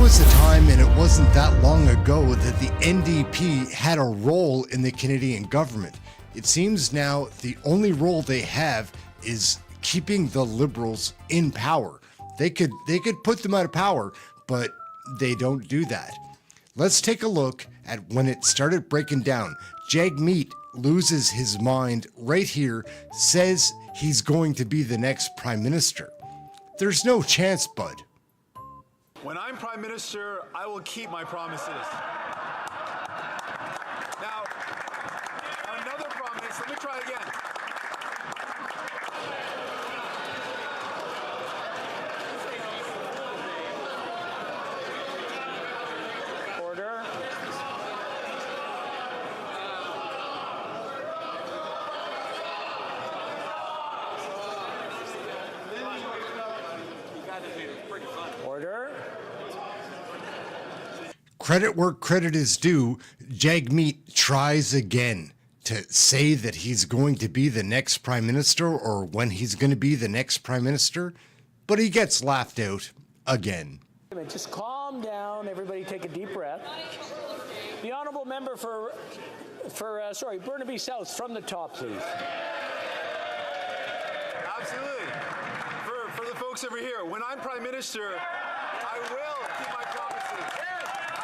was a time, and it wasn't that long ago, that the NDP had a role in the Canadian government. It seems now the only role they have is keeping the Liberals in power. They could put them out of power, but they don't do that. Let's take a look at when it started breaking down. Jagmeet loses his mind right here, says he's going to be the next Prime Minister. There's no chance, bud. When I'm Prime Minister, I will keep my promises. Now, another promise, let me try again. Order. Order. Credit where credit is due, Jagmeet tries again to say that he's going to be the next Prime Minister, or when he's going to be the next Prime Minister, but he gets laughed out again. Just calm down, everybody take a deep breath. The honourable member for Burnaby South, from the top, please. Absolutely. For the folks over here, when I'm Prime Minister, I will keep my promises.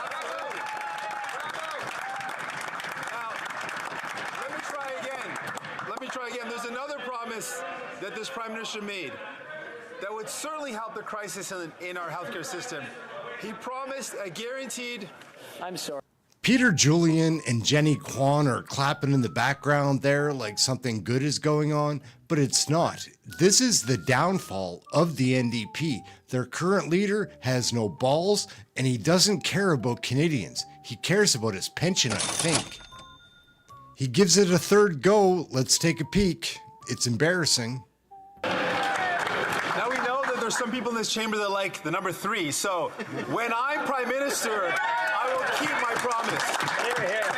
Absolutely. Now, let me try again. There's another promise that this Prime Minister made that would certainly help the crisis in our healthcare system. He promised a guaranteed... I'm sorry. Peter Julian and Jenny Kwan are clapping in the background there like something good is going on, but it's not. This is the downfall of the NDP. Their current leader has no balls, and he doesn't care about Canadians. He cares about his pension, I think. He gives it a third go. Let's take a peek. It's embarrassing. Now we know that there's some people in this chamber that like the number 3, so when I'm Prime Minister, I will keep my promise. Here, here.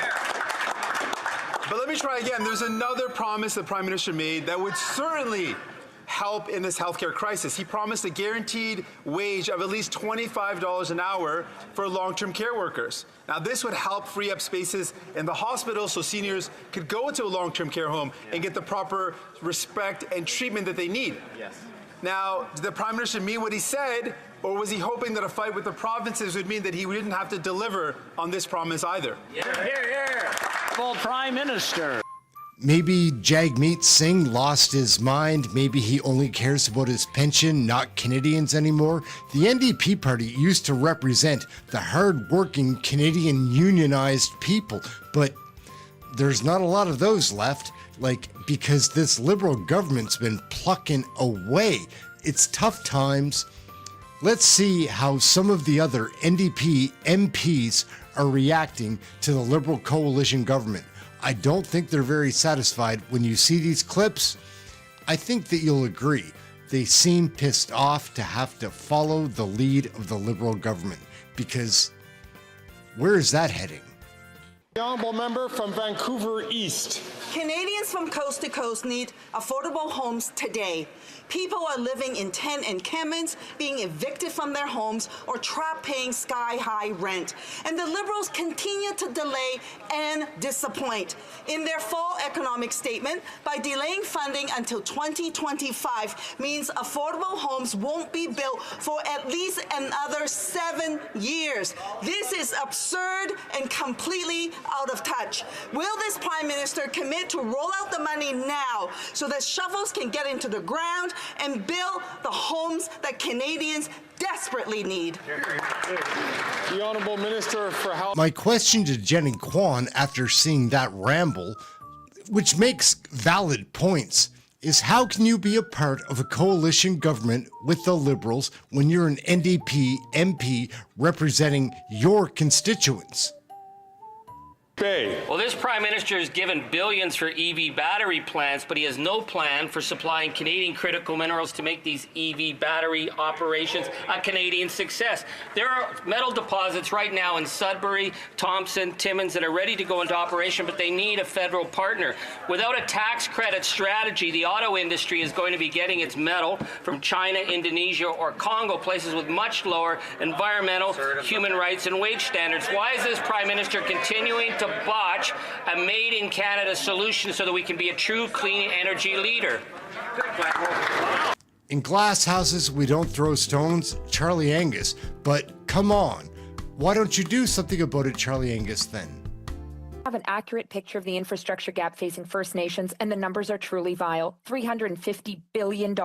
But let me try again. There's another promise the Prime Minister made that would certainly help in this healthcare crisis. He promised a guaranteed wage of at least $25 an hour for long-term care workers. Now, this would help free up spaces in the hospital so seniors could go into a long-term care home and get the proper respect and treatment that they need. Yes. Now, did the Prime Minister mean what he said, or was he hoping that a fight with the provinces would mean that he didn't have to deliver on this promise either? Here, here. Full Prime Minister. Maybe Jagmeet Singh lost his mind. Maybe he only cares about his pension, not Canadians anymore. The NDP party used to represent the hard-working Canadian unionized people, but there's not a lot of those left, because this Liberal government's been plucking away. It's tough times. Let's see how some of the other NDP MPs are reacting to the Liberal coalition government. I don't think they're very satisfied. When you see these clips, I think that you'll agree. They seem pissed off to have to follow the lead of the Liberal government, because where is that heading? The honourable member from Vancouver East. Canadians from coast to coast need affordable homes today. People are living in tent encampments, being evicted from their homes, or trapped paying sky-high rent. And the Liberals continue to delay and disappoint. In their fall economic statement, by delaying funding until 2025 means affordable homes won't be built for at least another 7 years. This is absurd and completely out of touch. Will this Prime Minister commit to roll out the money now so that shovels can get into the ground and build the homes that Canadians desperately need? The Honourable Minister for Health. My question to Jenny Kwan after seeing that ramble, which makes valid points, is how can you be a part of a coalition government with the Liberals when you're an NDP MP representing your constituents? Bay. Well, this Prime Minister has given billions for EV battery plants, but he has no plan for supplying Canadian critical minerals to make these EV battery operations a Canadian success. There are metal deposits right now in Sudbury, Thompson, Timmins that are ready to go into operation, but they need a federal partner. Without a tax credit strategy, the auto industry is going to be getting its metal from China, Indonesia, or Congo, places with much lower environmental, human rights, and wage standards. Why is this Prime Minister continuing to botch a made-in-Canada solution so that we can be a true clean energy leader? In glass houses, we don't throw stones, Charlie Angus. But come on, why don't you do something about it, Charlie Angus, then? Have an accurate picture of the infrastructure gap facing First Nations, and the numbers are truly vile. $350 billion.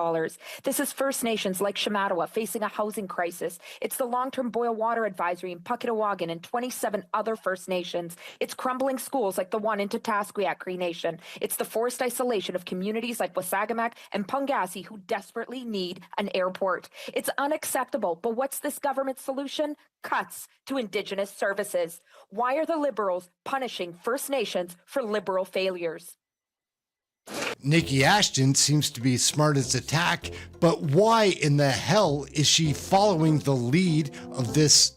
This is First Nations like Shamattawa facing a housing crisis. It's the long-term boil water advisory in Pucketawagan and 27 other First Nations. It's crumbling schools like the one in Tatasquiat Cree Nation. It's the forced isolation of communities like Wasagamak and Pungasi who desperately need an airport. It's unacceptable, but what's this government's solution? Cuts to Indigenous services. Why are the Liberals punishing First Nations for Liberal failures? Nikki Ashton seems to be smart as a tack, but why in the hell is she following the lead of this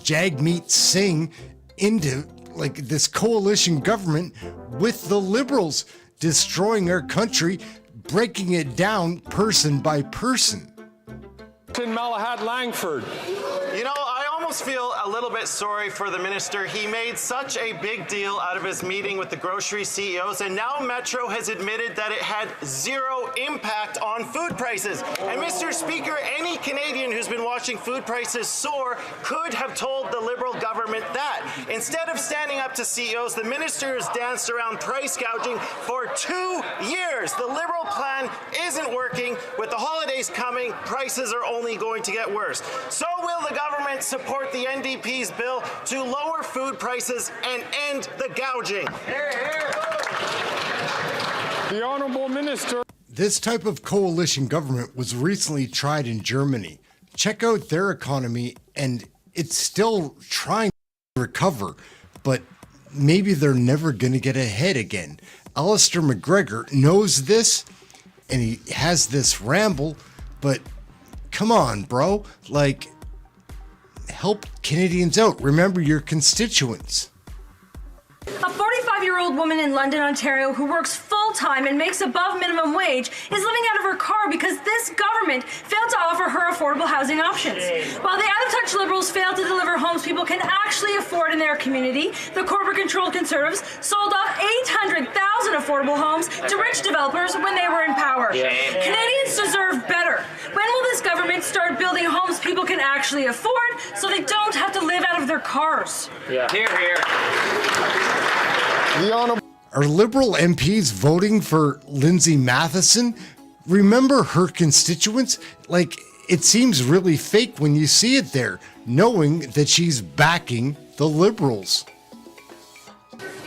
Jagmeet Singh into like this coalition government with the Liberals, destroying our country, breaking it down person by person? Malahat Langford. You know, I almost feel a little bit sorry for the minister. He made such a big deal out of his meeting with the grocery CEOs, and now Metro has admitted that it had zero impact on food prices. And Mr. Speaker, any Canadian who's been watching food prices soar could have told the Liberal government that. Instead of standing up to CEOs, the minister has danced around price gouging for 2 years. The Liberal plan isn't working. With the holidays coming, prices are only going to get worse. So will the government support the NDP's bill to lower food prices and end the gouging? The Honourable Minister. This type of coalition government was recently tried in Germany. Check out their economy, and it's still trying to recover, but maybe they're never going to get ahead again. Alistair McGregor knows this, and he has this ramble, but come on, bro. Like, help Canadians out. Remember your constituents. A 45-year-old woman in London, Ontario, who works full-time and makes above minimum wage is living out of her car because this government failed to offer her affordable housing options. While the out-of-touch Liberals failed to deliver homes people can actually afford in their community, the corporate-controlled Conservatives sold off 800,000 affordable homes to rich developers when they were in power. Canadians deserve better. When will this government start building homes people can actually afford so they don't have to live out of their cars? Here, here. The Honourable. Are Liberal MPs voting for Lindsay Matheson? Remember her constituents? Like, it seems really fake when you see it there, knowing that she's backing the Liberals.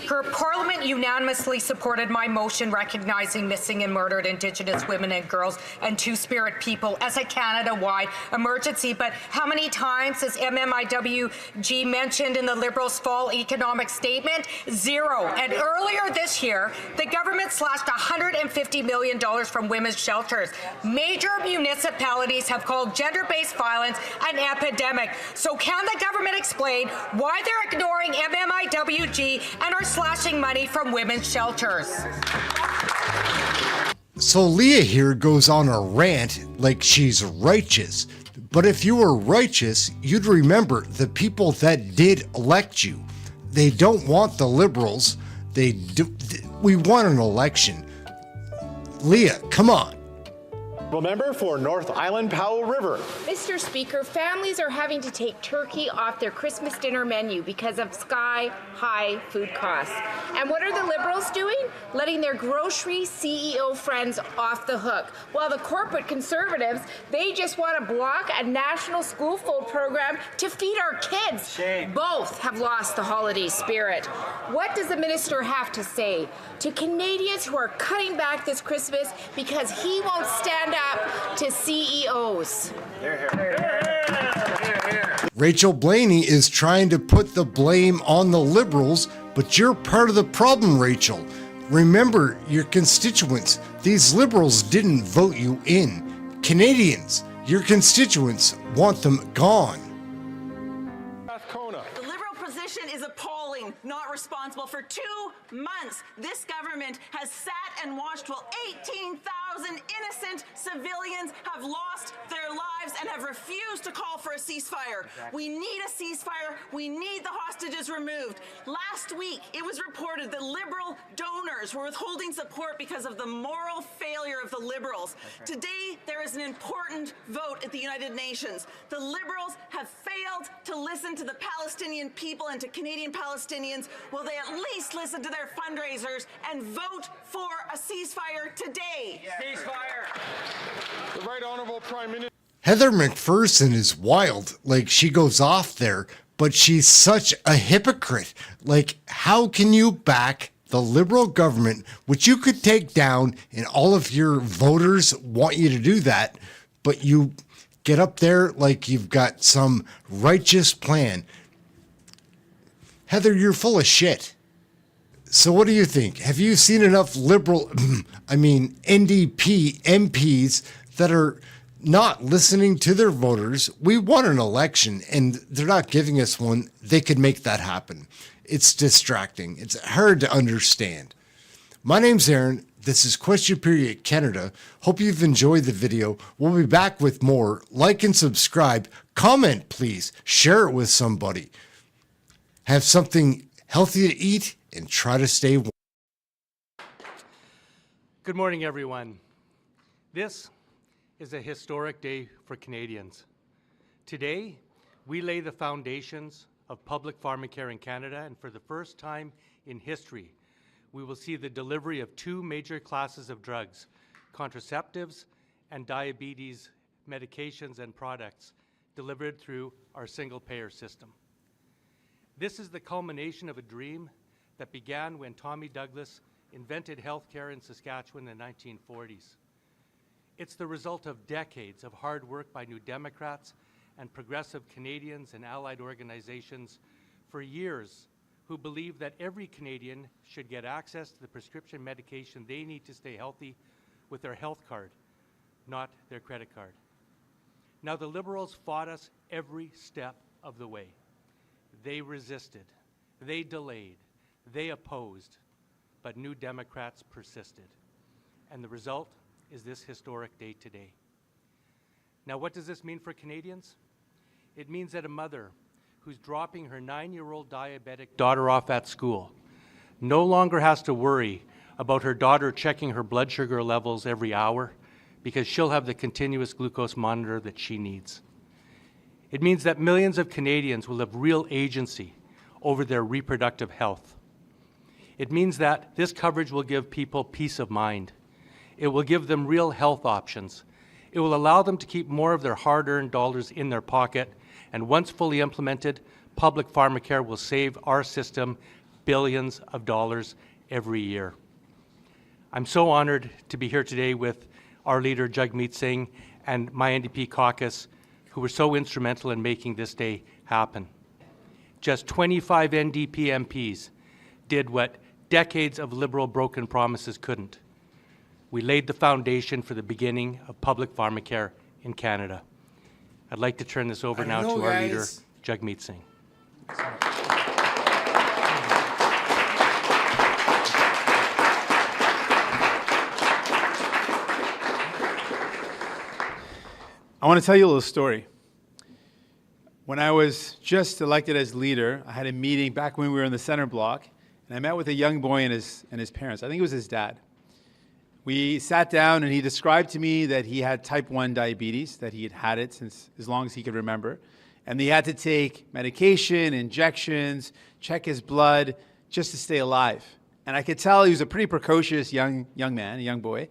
Her Parliament unanimously supported my motion recognizing missing and murdered Indigenous women and girls and Two-Spirit people as a Canada-wide emergency. But how many times is MMIWG mentioned in the Liberals' fall economic statement? Zero. And earlier this year, the government slashed $150 million from women's shelters. Major municipalities have called gender-based violence an epidemic. So can the government explain why they're ignoring MMIWG and are slashing money from women's shelters? So Leah here goes on a rant like she's righteous. But if you were righteous, you'd remember the people that did elect you. They don't want the Liberals. We want an election. Leah, come on. Member for North Island Powell River. Mr. Speaker, families are having to take turkey off their Christmas dinner menu because of sky-high food costs. And what are the Liberals doing? Letting their grocery CEO friends off the hook. While the corporate Conservatives, they just want to block a national school food program to feed our kids. Shame. Both have lost the holiday spirit. What does the minister have to say to Canadians who are cutting back this Christmas because he won't stand up to CEOs? Rachel Blaney is trying to put the blame on the Liberals, But you're part of the problem, Rachel. Remember your constituents. These Liberals didn't vote you in. Canadians, your constituents want them gone. The Liberal position is appalling, not responsible. For 2 months, this government has sat and watched while 18,000 innocent civilians have lost their lives and have refused to call for a ceasefire. We need a ceasefire. We need the hostages removed. Last week, it was reported that Liberal donors were withholding support because of the moral failure of the Liberals. Today, there is an important vote at the United Nations. The Liberals have failed to listen to the Palestinian people and to Canadian Palestinians. Will they at least listen to their fundraisers and vote for a ceasefire today? Ceasefire. The Right Honourable Prime Minister. Heather McPherson is wild. Like, she goes off there, but she's such a hypocrite. Like, how can you back the Liberal government, which you could take down and all of your voters want you to do that, but you get up there like you've got some righteous plan? Heather, you're full of shit. So what do you think? Have you seen enough Liberal, NDP MPs that are not listening to their voters? We won an election and they're not giving us one. They could make that happen. It's distracting. It's hard to understand. My name's Ehren. This is Question Period Canada. Hope you've enjoyed the video. We'll be back with more. Like and subscribe. Comment, please. Share it with somebody. Have something healthy to eat and try to stay warm. Good morning, everyone. This is a historic day for Canadians. Today, we lay the foundations of public pharmacare in Canada, and for the first time in history, we will see the delivery of 2 major classes of drugs, contraceptives and diabetes medications and products, delivered through our single-payer system. This is the culmination of a dream that began when Tommy Douglas invented healthcare in Saskatchewan in the 1940s. It's the result of decades of hard work by New Democrats and progressive Canadians and allied organizations for years, who believe that every Canadian should get access to the prescription medication they need to stay healthy with their health card, not their credit card. Now, the Liberals fought us every step of the way. They resisted, they delayed, they opposed, but New Democrats persisted. And the result is this historic day today. Now, what does this mean for Canadians? It means that a mother who's dropping her 9-year-old diabetic daughter off at school no longer has to worry about her daughter checking her blood sugar levels every hour, because she'll have the continuous glucose monitor that she needs. It means that millions of Canadians will have real agency over their reproductive health. It means that this coverage will give people peace of mind. It will give them real health options. It will allow them to keep more of their hard-earned dollars in their pocket, and once fully implemented, public pharmacare will save our system billions of dollars every year. I'm so honored to be here today with our leader, JAGMEET Singh, and my NDP caucus, who were so instrumental in making this day happen. Just 25 NDP MPs did what decades of Liberal broken promises couldn't. We laid the foundation for the beginning of public pharmacare in Canada. I'd like to turn this over now to our leader, JAGMEET Singh. I want to tell you a little story. When I was just elected as leader, I had a meeting back when we were in the center block, and I met with a young boy and his parents. I think it was his dad. We sat down and he described to me that he had type 1 diabetes, that he had had it since as long as he could remember. And he had to take medication, injections, check his blood just to stay alive. And I could tell he was a pretty precocious young man, a young boy,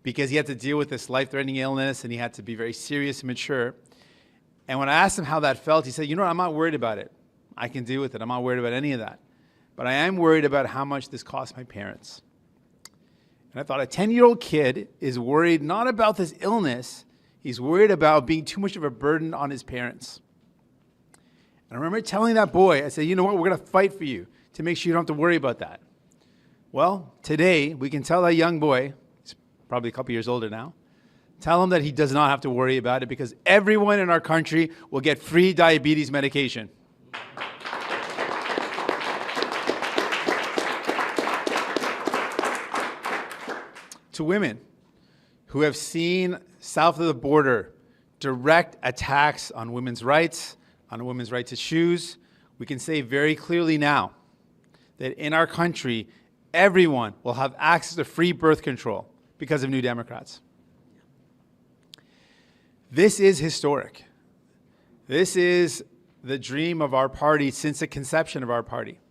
because he had to deal with this life-threatening illness and he had to be very serious and mature. And when I asked him how that felt, he said, you know what, I'm not worried about it. I can deal with it. I'm not worried about any of that. But I am worried about how much this costs my parents. And I thought, a 10-year-old kid is worried not about this illness, he's worried about being too much of a burden on his parents. And I remember telling that boy, I said, you know what, we're going to fight for you to make sure you don't have to worry about that? Well, today we can tell that young boy, he's probably a couple years older now, tell him that he does not have to worry about it because everyone in our country will get free diabetes medication. To women who have seen south of the border direct attacks on women's rights, on a woman's right to choose, we can say very clearly now that in our country, everyone will have access to free birth control because of New Democrats. This is historic. This is the dream of our party since the conception of our party.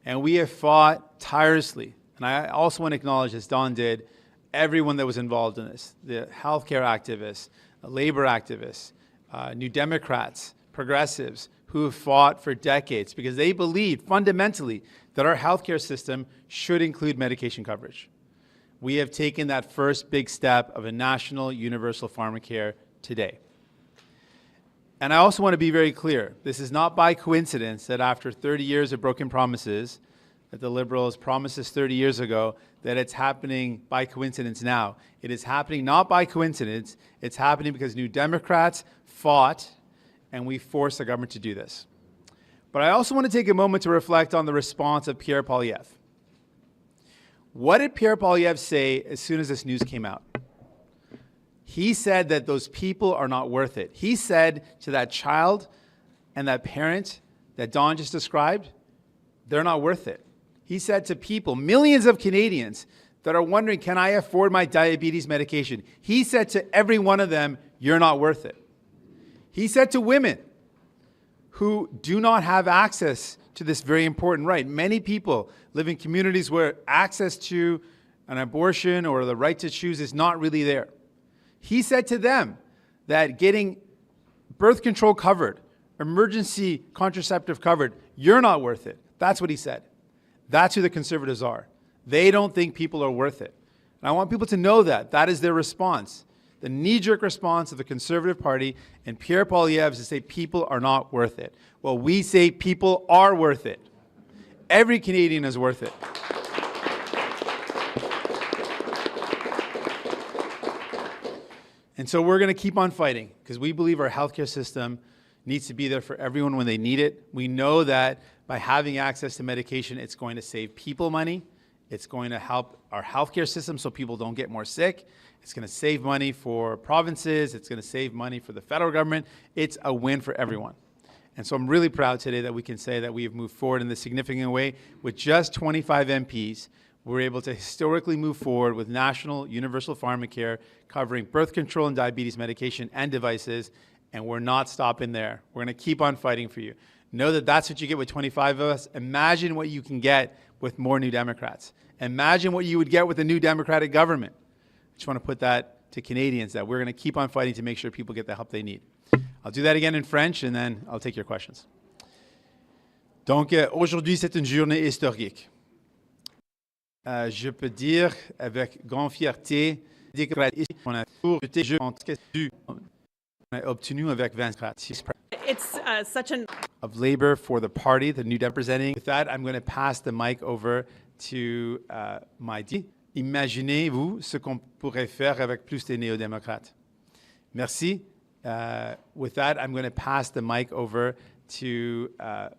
And we have fought tirelessly. And I also want to acknowledge, as Don did, everyone that was involved in this, the healthcare activists, labor activists, New Democrats, progressives, who have fought for decades because they believe fundamentally that our healthcare system should include medication coverage. We have taken that first big step of a national universal pharmacare today. And I also want to be very clear, this is not by coincidence that after 30 years of broken promises, that the Liberals promised us 30 years ago, that it's happening by coincidence now. It is happening not by coincidence, it's happening because New Democrats fought and we forced the government to do this. But I also want to take a moment to reflect on the response of Pierre Poilievre. What did Pierre Poilievre say as soon as this news came out? He said that those people are not worth it. He said to that child and that parent that Don just described, they're not worth it. He said to people, millions of Canadians that are wondering, can I afford my diabetes medication? He said to every one of them, you're not worth it. He said to women who do not have access to this very important right. Many people live in communities where access to an abortion or the right to choose is not really there. He said to them that getting birth control covered, emergency contraceptive covered, you're not worth it. That's what he said. That's who the Conservatives are. They don't think people are worth it. And I want people to know that. That is their response. The knee-jerk response of the Conservative Party and Pierre Poilievre is to say people are not worth it. Well, we say people are worth it. Every Canadian is worth it. And so we're going to keep on fighting because we believe our healthcare system needs to be there for everyone when they need it. We know that by having access to medication, it's going to save people money. It's going to help our healthcare system so people don't get more sick. It's going to save money for provinces. It's going to save money for the federal government. It's a win for everyone. And so I'm really proud today that we can say that we have moved forward in this significant way. With just 25 MPs, we're able to historically move forward with national universal pharmacare covering birth control and diabetes medication and devices. And we're not stopping there. We're going to keep on fighting for you. Know that that's what you get with 25 of us. Imagine what you can get with more New Democrats. Imagine what you would get with a new Democratic government. I just want to put that to Canadians, that we're going to keep on fighting to make sure people get the help they need. I'll do that again in French, and then I'll take your questions. Donc, aujourd'hui, c'est une journée historique. Je peux dire avec grande fierté qu'on a obtenu avec 24. It's such an... Of Labour for the party, the new representing. With that, I'm going to pass the mic over to my dear. Imaginez-vous ce qu'on pourrait faire avec plus de néo-démocrates. Merci. With that, I'm going to pass the mic over to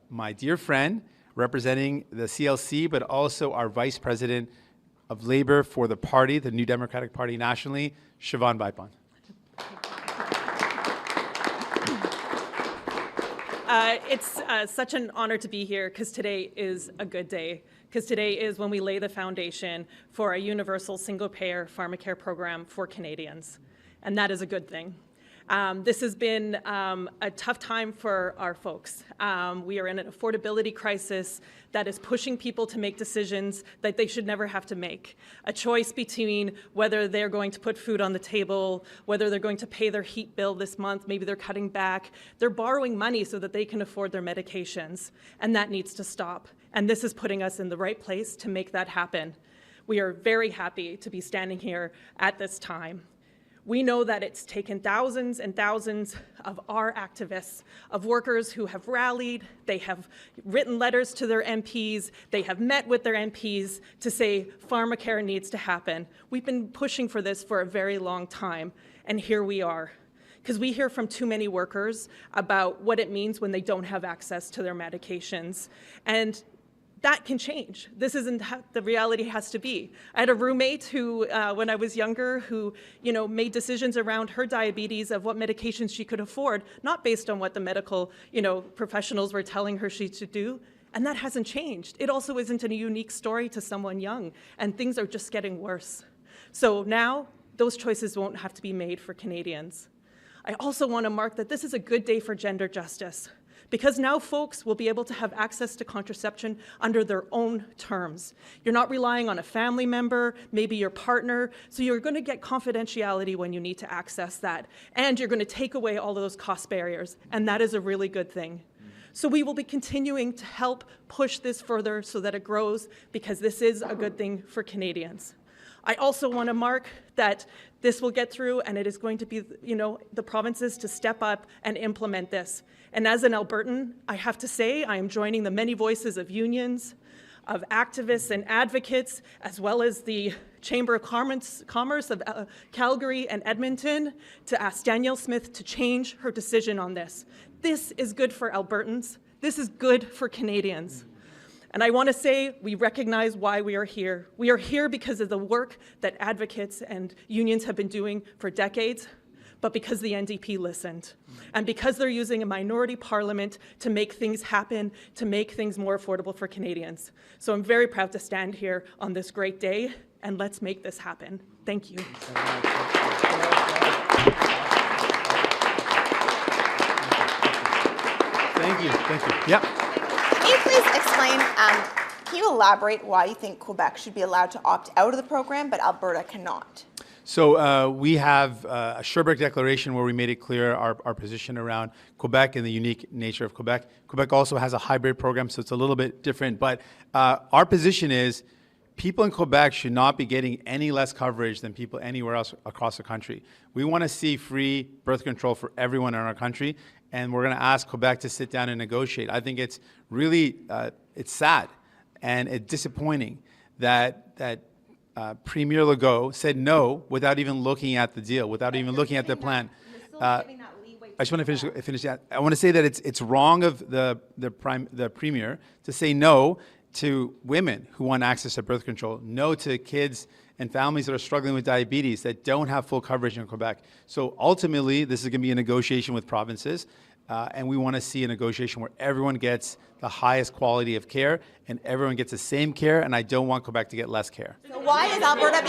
my dear friend, representing the CLC, but also our Vice President of Labour for the party, the New Democratic Party nationally, Siobhan Baipon. It's such an honor to be here because today is a good day. Because today is when we lay the foundation for a universal single-payer pharmacare program for Canadians. And that is a good thing. This has been a tough time for our folks. We are in an affordability crisis that is pushing people to make decisions that they should never have to make. A choice between whether they're going to put food on the table, whether they're going to pay their heat bill this month, maybe they're cutting back. They're borrowing money so that they can afford their medications, and that needs to stop. And this is putting us in the right place to make that happen. We are very happy to be standing here at this time. We know that it's taken thousands and thousands of our activists, of workers who have rallied, they have written letters to their MPs, they have met with their MPs to say Pharmacare needs to happen. We've been pushing for this for a very long time, and here we are. Because we hear from too many workers about what it means when they don't have access to their medications. And that can change. This isn't how the reality has to be. I had a roommate who, when I was younger, who made decisions around her diabetes of what medications she could afford, not based on what the medical professionals were telling her she should do. And that hasn't changed. It also isn't a unique story to someone young, and things are just getting worse. So now, those choices won't have to be made for Canadians. I also want to mark that this is a good day for gender justice, because now folks will be able to have access to contraception under their own terms. You're not relying on a family member, maybe your partner, so you're going to get confidentiality when you need to access that, and you're going to take away all of those cost barriers, and that is a really good thing. So we will be continuing to help push this further so that it grows, because this is a good thing for Canadians. I also want to mark that this will get through, and it is going to be, the provinces to step up and implement this. And as an Albertan, I have to say I am joining the many voices of unions, of activists and advocates, as well as the Chamber of Commerce of Calgary and Edmonton, to ask Danielle Smith to change her decision on this. This is good for Albertans. This is good for Canadians. And I want to say we recognize why we are here. We are here because of the work that advocates and unions have been doing for decades, but because the NDP listened. And because they're using a minority parliament to make things happen, to make things more affordable for Canadians. So I'm very proud to stand here on this great day, and let's make this happen. Thank you. Thank you. Thank you. Yeah. Can you please explain, can you elaborate why you think Quebec should be allowed to opt out of the program, but Alberta cannot? So we have a Sherbrooke Declaration where we made it clear our position around Quebec and the unique nature of Quebec. Quebec also has a hybrid program, so it's a little bit different. But our position is people in Quebec should not be getting any less coverage than people anywhere else across the country. We want to see free birth control for everyone in our country, and we're going to ask Quebec to sit down and negotiate. I think it's really, it's sad and it's disappointing that Premier Legault said no without even looking at the deal, without even looking at the plan. I just want to finish that. I want to say that it's wrong of the Premier to say no to women who want access to birth control, no to kids and families that are struggling with diabetes that don't have full coverage in Quebec. So ultimately, this is going to be a negotiation with provinces, and we want to see a negotiation where everyone gets the highest quality of care and everyone gets the same care, and I don't want Quebec to get less care. So why is Alberta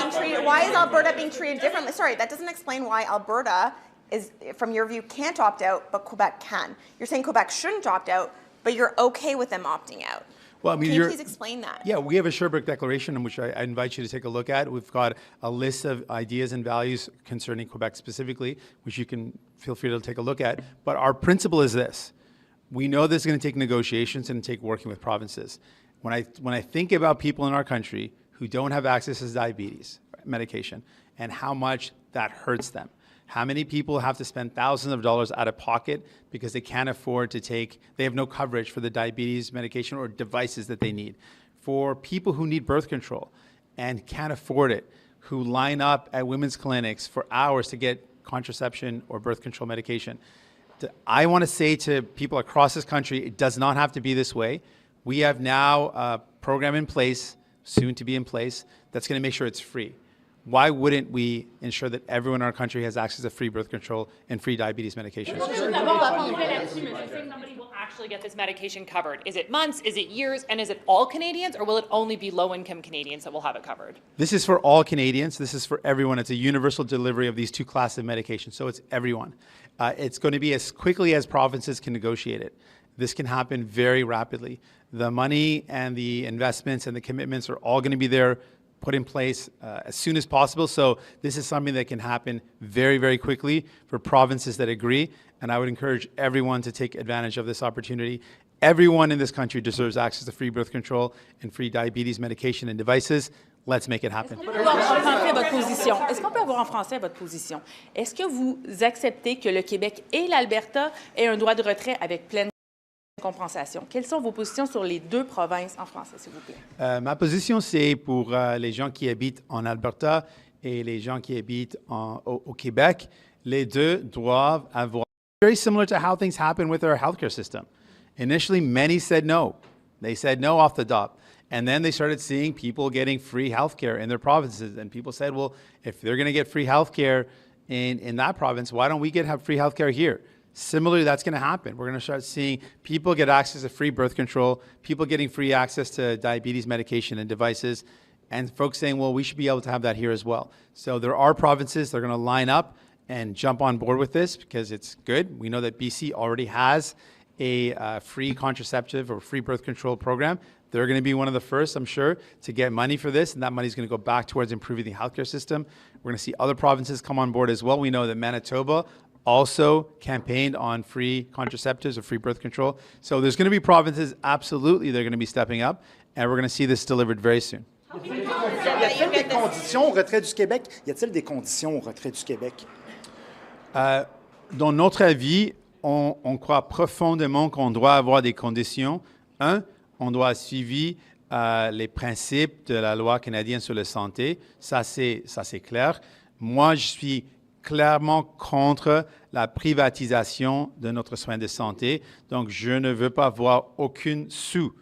being treated differently? Sorry, that doesn't explain why Alberta is, from your view, can't opt out, but Quebec can. You're saying Quebec shouldn't opt out, but you're okay with them opting out. Well, I mean, can you please explain that? Yeah, we have a Sherbrooke Declaration in which I invite you to take a look at. We've got a list of ideas and values concerning Quebec specifically, which you can feel free to take a look at. But our principle is this. We know this is going to take negotiations and take working with provinces. When I think about people in our country who don't have access to diabetes medication and how much that hurts them, how many people have to spend thousands of dollars out of pocket because they can't afford to they have no coverage for the diabetes medication or devices that they need. For people who need birth control and can't afford it, who line up at women's clinics for hours to get contraception or birth control medication. I want to say to people across this country, it does not have to be this way. We have now a program in place, soon to be in place, that's going to make sure it's free. Why wouldn't we ensure that everyone in our country has access to free birth control and free diabetes medication? Somebody will actually get this medication covered. Is it months? Is it years? And is it all Canadians, or will it only be low-income Canadians that will have it covered? This is for all Canadians. This is for everyone. It's a universal delivery of these two classes of medication, so it's everyone. It's going to be as quickly as provinces can negotiate it. This can happen very rapidly. The money and the investments and the commitments are all going to be there, put in place as soon as possible. So this is something that can happen very, very quickly for provinces that agree. And I would encourage everyone to take advantage of this opportunity. Everyone in this country deserves access to free birth control and free diabetes medication and devices. Let's make it happen. Est-ce qu'on peut avoir en français votre position? Est-ce qu'on peut avoir en français votre position? Est-ce que vous acceptez que le Québec et l'Alberta aient un droit de retrait avec pleine compensation? Quelles sont vos positions sur les deux provinces en français, s'il vous plaît? Ma position, c'est pour les gens qui habitent en Alberta et les gens qui habitent au Québec. Les deux doivent avoir... Very similar to how things happen with our healthcare system. Initially, many said no. They said no off the top. And then they started seeing people getting free healthcare in their provinces. And people said, well, if they're going to get free healthcare in that province, why don't we have free healthcare here? Similarly, that's going to happen. We're going to start seeing people get access to free birth control, people getting free access to diabetes medication and devices, and folks saying, well, we should be able to have that here as well. So there are provinces that are going to line up and jump on board with this because it's good. We know that BC already has a free contraceptive or free birth control program. They're going to be one of the first, I'm sure, to get money for this, and that money is going to go back towards improving the healthcare system. We're going to see other provinces come on board as well. We know that Manitoba also campaigned on free contraceptives or free birth control. So there's going to be provinces, absolutely, they're going to be stepping up, and we're going to see this delivered very soon. Y a-t-il des conditions au retrait du Québec? Y a-t-il des conditions au retrait du Québec? Dans notre avis, on croit profondément qu'on doit avoir des conditions. Un, on doit suivre les principes de la loi canadienne sur la santé. Ça, c'est clair. Moi, je suis clairement contre la privatisation de notre soin de santé. Donc, je ne veux pas voir aucun sou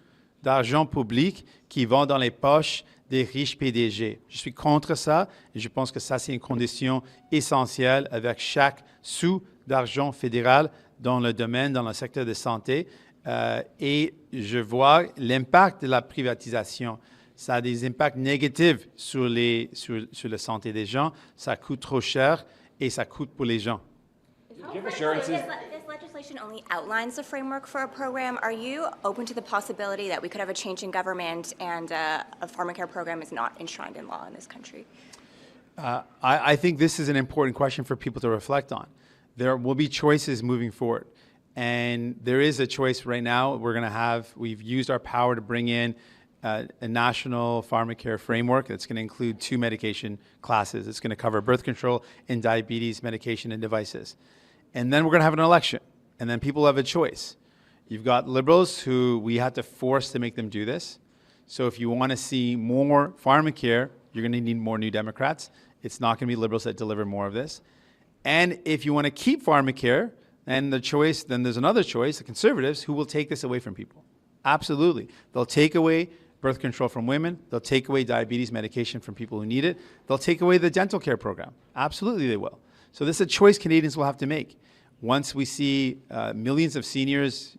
d'argent public qui va dans les poches des riches PDG. Je suis contre ça et je pense que ça, c'est une condition essentielle avec chaque sou d'argent fédéral dans le domaine, dans le secteur de santé. Et je vois l'impact de la privatisation. Ça a des impacts négatifs sur la santé des gens. Ça coûte trop cher et ça coûte pour les gens. This legislation only outlines the framework for a program. Are you open to the possibility that we could have a change in government and a Pharmacare program is not enshrined in law in this country? I think this is an important question for people to reflect on. There will be choices moving forward. And there is a choice right now. We've used our power to bring in a national Pharmacare framework that's going to include 2 medication classes. It's going to cover birth control and diabetes medication and devices. And then we're going to have an election. And then people have a choice. You've got Liberals who we had to force to make them do this. So if you want to see more Pharmacare, you're going to need more New Democrats. It's not going to be Liberals that deliver more of this. And if you want to keep Pharmacare, then there's another choice, the Conservatives, who will take this away from people. Absolutely. They'll take away birth control from women. They'll take away diabetes medication from people who need it. They'll take away the dental care program. Absolutely they will. So this is a choice Canadians will have to make. Once we see millions of seniors,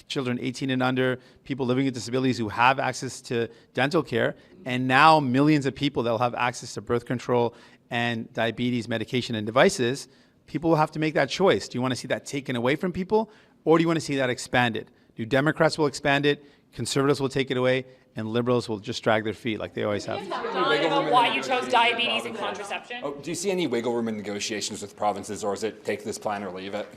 children 18 and under, people living with disabilities who have access to dental care, and now millions of people that will have access to birth control and diabetes medication and devices, people will have to make that choice. Do you want to see that taken away from people, or do you want to see that expanded? New Democrats will expand it, Conservatives will take it away, and Liberals will just drag their feet like they always have. Why you chose diabetes and contraception? Do you see any wiggle room in negotiations with provinces, or is it take this plan or leave it?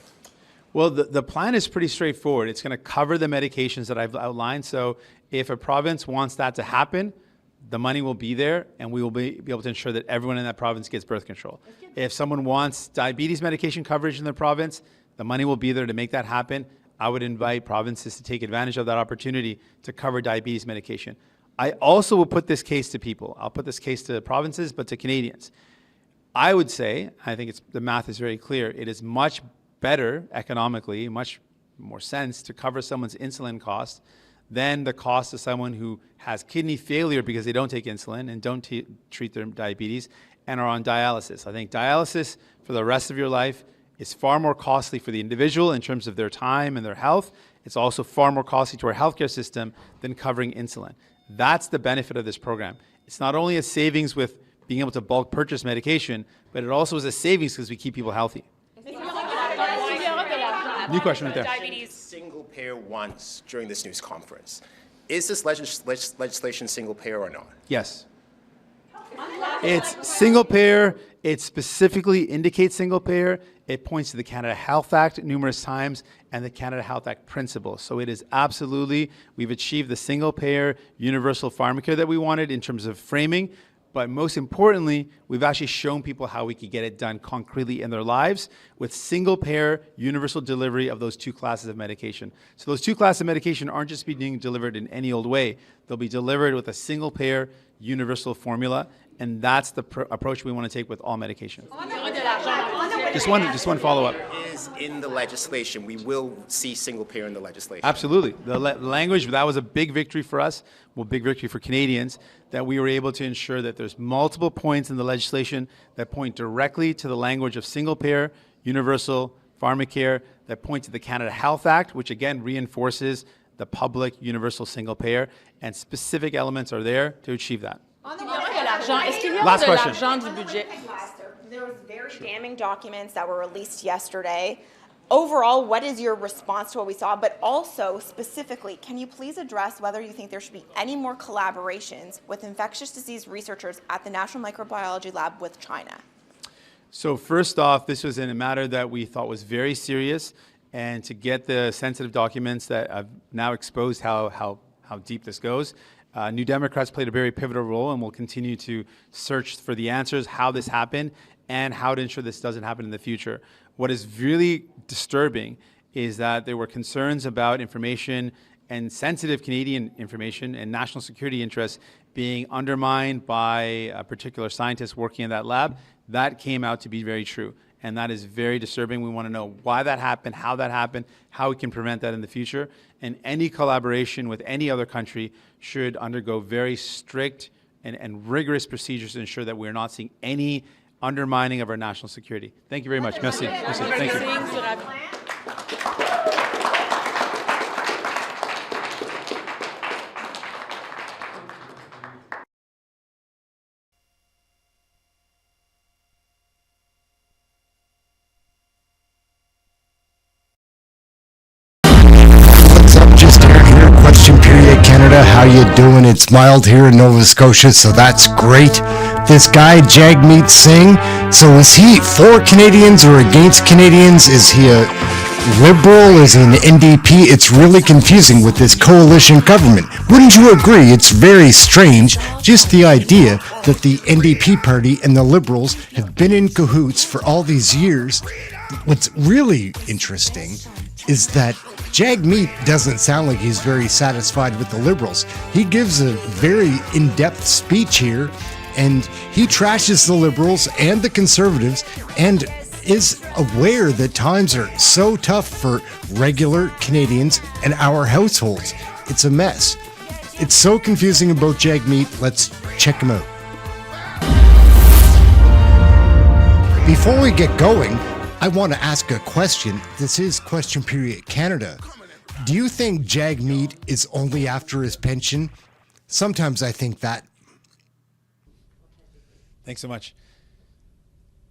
Well, the plan is pretty straightforward. It's going to cover the medications that I've outlined. So if a province wants that to happen, the money will be there, and we will be able to ensure that everyone in that province gets birth control. If someone wants diabetes medication coverage in their province, the money will be there to make that happen. I would invite provinces to take advantage of that opportunity to cover diabetes medication. I also will put this case to people. I'll put this case to provinces, but to Canadians. I would say, I think the math is very clear, it is much better economically, much more sense to cover someone's insulin cost than the cost of someone who has kidney failure because they don't take insulin and don't treat their diabetes and are on dialysis. I think dialysis for the rest of your life is far more costly for the individual in terms of their time and their health. It's also far more costly to our healthcare system than covering insulin. That's the benefit of this program. It's not only a savings with being able to bulk purchase medication, but it also is a savings because we keep people healthy. New question right there. Diabetes single payer once during this news conference. Is this legislation single payer or not? Yes. It's single payer. It specifically indicates single payer. It points to the Canada Health Act numerous times and the Canada Health Act principles. So it is absolutely, we've achieved the single payer universal pharmacare that we wanted in terms of framing. But most importantly, we've actually shown people how we could get it done concretely in their lives with single-payer universal delivery of those two classes of medication. So those two classes of medication aren't just being delivered in any old way. They'll be delivered with a single-payer universal formula, and that's the approach we want to take with all medication. Just one follow-up. Is in the legislation. We will see single payer in the legislation. Absolutely. The language, that was a big victory for us, well, big victory for Canadians, that we were able to ensure that there's multiple points in the legislation that point directly to the language of single payer, universal pharmacare, that point to the Canada Health Act, which again reinforces the public universal single payer, and specific elements are there to achieve that. Last question. There was very damning documents that were released yesterday. Overall, what is your response to what we saw? But also, specifically, can you please address whether you think there should be any more collaborations with infectious disease researchers at the National Microbiology Lab with China? So first off, this was in a matter that we thought was very serious, and to get the sensitive documents that have now exposed how deep this goes, New Democrats played a very pivotal role, and will continue to search for the answers, how this happened, and how to ensure this doesn't happen in the future. What is really disturbing is that there were concerns about information and sensitive Canadian information and national security interests being undermined by a particular scientist working in that lab. That came out to be very true, and that is very disturbing. We want to know why that happened, how we can prevent that in the future, and any collaboration with any other country should undergo very strict and rigorous procedures to ensure that we're not seeing any undermining of our national security. Thank you very much. Merci. Merci. Thank you. Canada, how you doing? It's mild here in Nova Scotia, so that's great. This guy, Jagmeet Singh, so is he for Canadians or against Canadians? Is he a liberal? Is he an NDP? It's really confusing with this coalition government. Wouldn't you agree? It's very strange, just the idea that the NDP party and the Liberals have been in cahoots for all these years. What's really interesting is that Jagmeet doesn't sound like he's very satisfied with the Liberals. He gives a very in-depth speech here, and he trashes the Liberals and the Conservatives and is aware that times are so tough for regular Canadians and our households. It's a mess. It's so confusing about Jagmeet. Let's check him out. Before we get going, I want to ask a question. This is Question Period Canada. Do you think Jagmeet is only after his pension? Sometimes I think that. Thanks so much.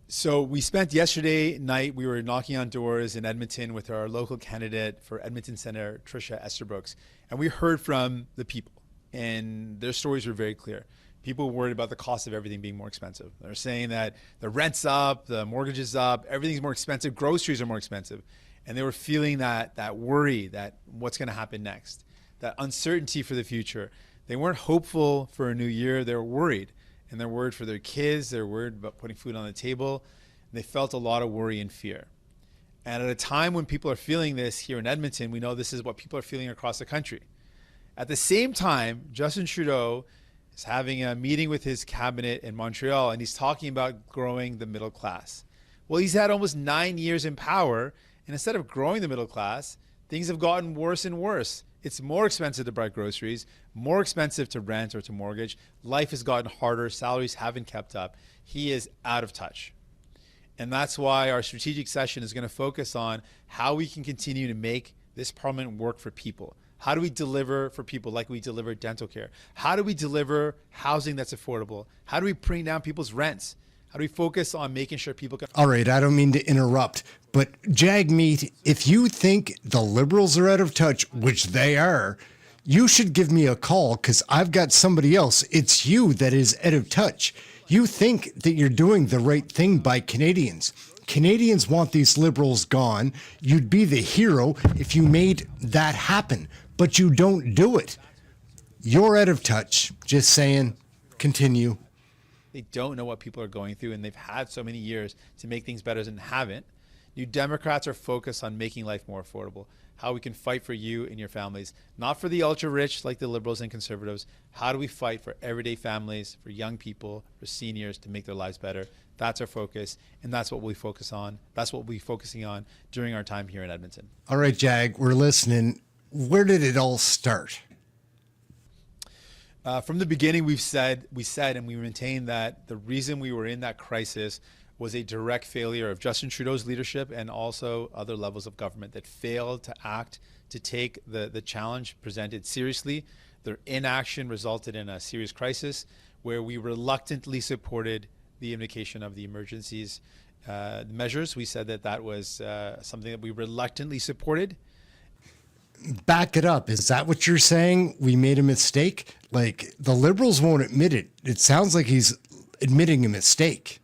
So we spent yesterday night, we were knocking on doors in Edmonton with our local candidate for Edmonton Senator, Tricia Esterbrooks. And we heard from the people, and their stories were very clear. People were worried about the cost of everything being more expensive. They're saying that the rent's up, the mortgage is up, everything's more expensive, groceries are more expensive. And they were feeling that worry, that what's going to happen next, that uncertainty for the future. They weren't hopeful for a new year. They were worried. And they're worried for their kids. They're worried about putting food on the table. And they felt a lot of worry and fear. And at a time when people are feeling this here in Edmonton, we know this is what people are feeling across the country. At the same time, Justin Trudeau is having a meeting with his cabinet in Montreal, and he's talking about growing the middle class. Well, he's had almost 9 years in power, and instead of growing the middle class, things have gotten worse and worse. It's more expensive to buy groceries, more expensive to rent or to mortgage. Life has gotten harder. Salaries haven't kept up. He is out of touch. And that's why our strategic session is going to focus on how we can continue to make this parliament work for people. How do we deliver for people like we deliver dental care? How do we deliver housing that's affordable? How do we bring down people's rents? How do we focus on making sure people can... All right, I don't mean to interrupt, but Jagmeet, if you think the Liberals are out of touch, which they are, You should give me a call because I've got somebody else. It's you that is out of touch. You think that you're doing the right thing by Canadians. Canadians want these Liberals gone. You'd be the hero if you made that happen, but you don't do it. You're out of touch. Just saying. Continue. They don't know what people are going through, and they've had so many years to make things better and haven't. New Democrats are focused on making life more affordable, how we can fight for you and your families, not for the ultra-rich like the Liberals and Conservatives. How do we fight for everyday families, for young people, for seniors to make their lives better? That's our focus, and that's what we focus on. That's what we'll be focusing on during our time here in Edmonton. All right, Jag, we're listening. Where did it all start? From the beginning, we said and we maintain that the reason we were in that crisis was a direct failure of Justin Trudeau's leadership and also other levels of government that failed to act, to take the challenge presented seriously. Their inaction resulted in a serious crisis where we reluctantly supported the invocation of the emergencies measures. We said that was something that we reluctantly supported. Back it up. Is that what you're saying? We made a mistake? Like, the Liberals won't admit it. It sounds like he's admitting a mistake.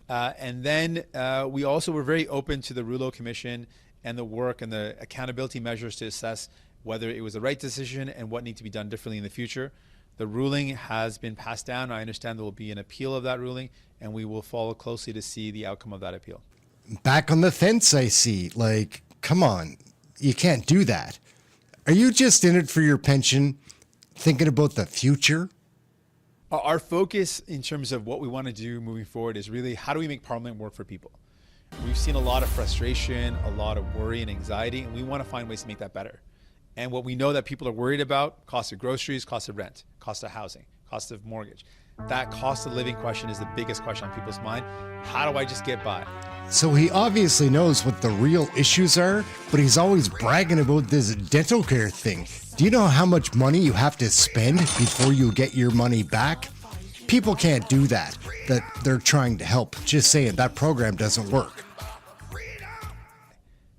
And then we also were very open to the Rouleau Commission and the work and the accountability measures to assess whether it was the right decision and what needs to be done differently in the future. The ruling has been passed down. I understand there will be an appeal of that ruling, and we will follow closely to see the outcome of that appeal. Back on the fence, I see. Like, come on. You can't do that. Are you just in it for your pension, thinking about the future? Our focus in terms of what we want to do moving forward is really how do we make Parliament work for people? We've seen a lot of frustration, a lot of worry and anxiety, and we want to find ways to make that better. And what we know that people are worried about, cost of groceries, cost of rent, cost of housing, cost of mortgage. That cost of living question is the biggest question on people's mind. How do I just get by? So he obviously knows what the real issues are, but he's always bragging about this dental care thing. Do you know how much money you have to spend before you get your money back? People can't do that they're trying to help. Just saying, that program doesn't work.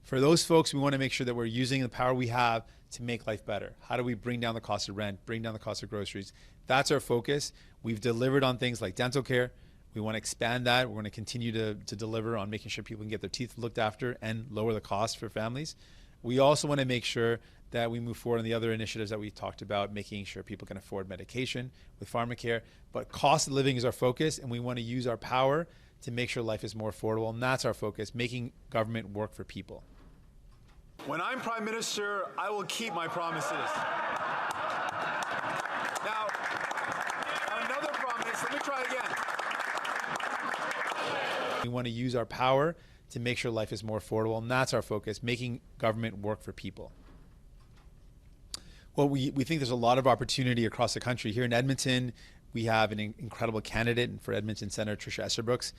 For those folks, we want to make sure that we're using the power we have to make life better. How do we bring down the cost of rent, bring down the cost of groceries? That's our focus. We've delivered on things like dental care. We want to expand that. We're going to continue to deliver on making sure people can get their teeth looked after and lower the cost for families. We also want to make sure that we move forward on the other initiatives that we talked about, making sure people can afford medication with Pharmacare. But cost of living is our focus, and we want to use our power to make sure life is more affordable. And that's our focus, making government work for people. When I'm Prime Minister, I will keep my promises. Now, another promise, let me try again. We want to use our power to make sure life is more affordable, and that's our focus, making government work for people. Well, we think there's a lot of opportunity across the country. Here in Edmonton, we have an incredible candidate for Edmonton Senator Tricia Esserbrooks,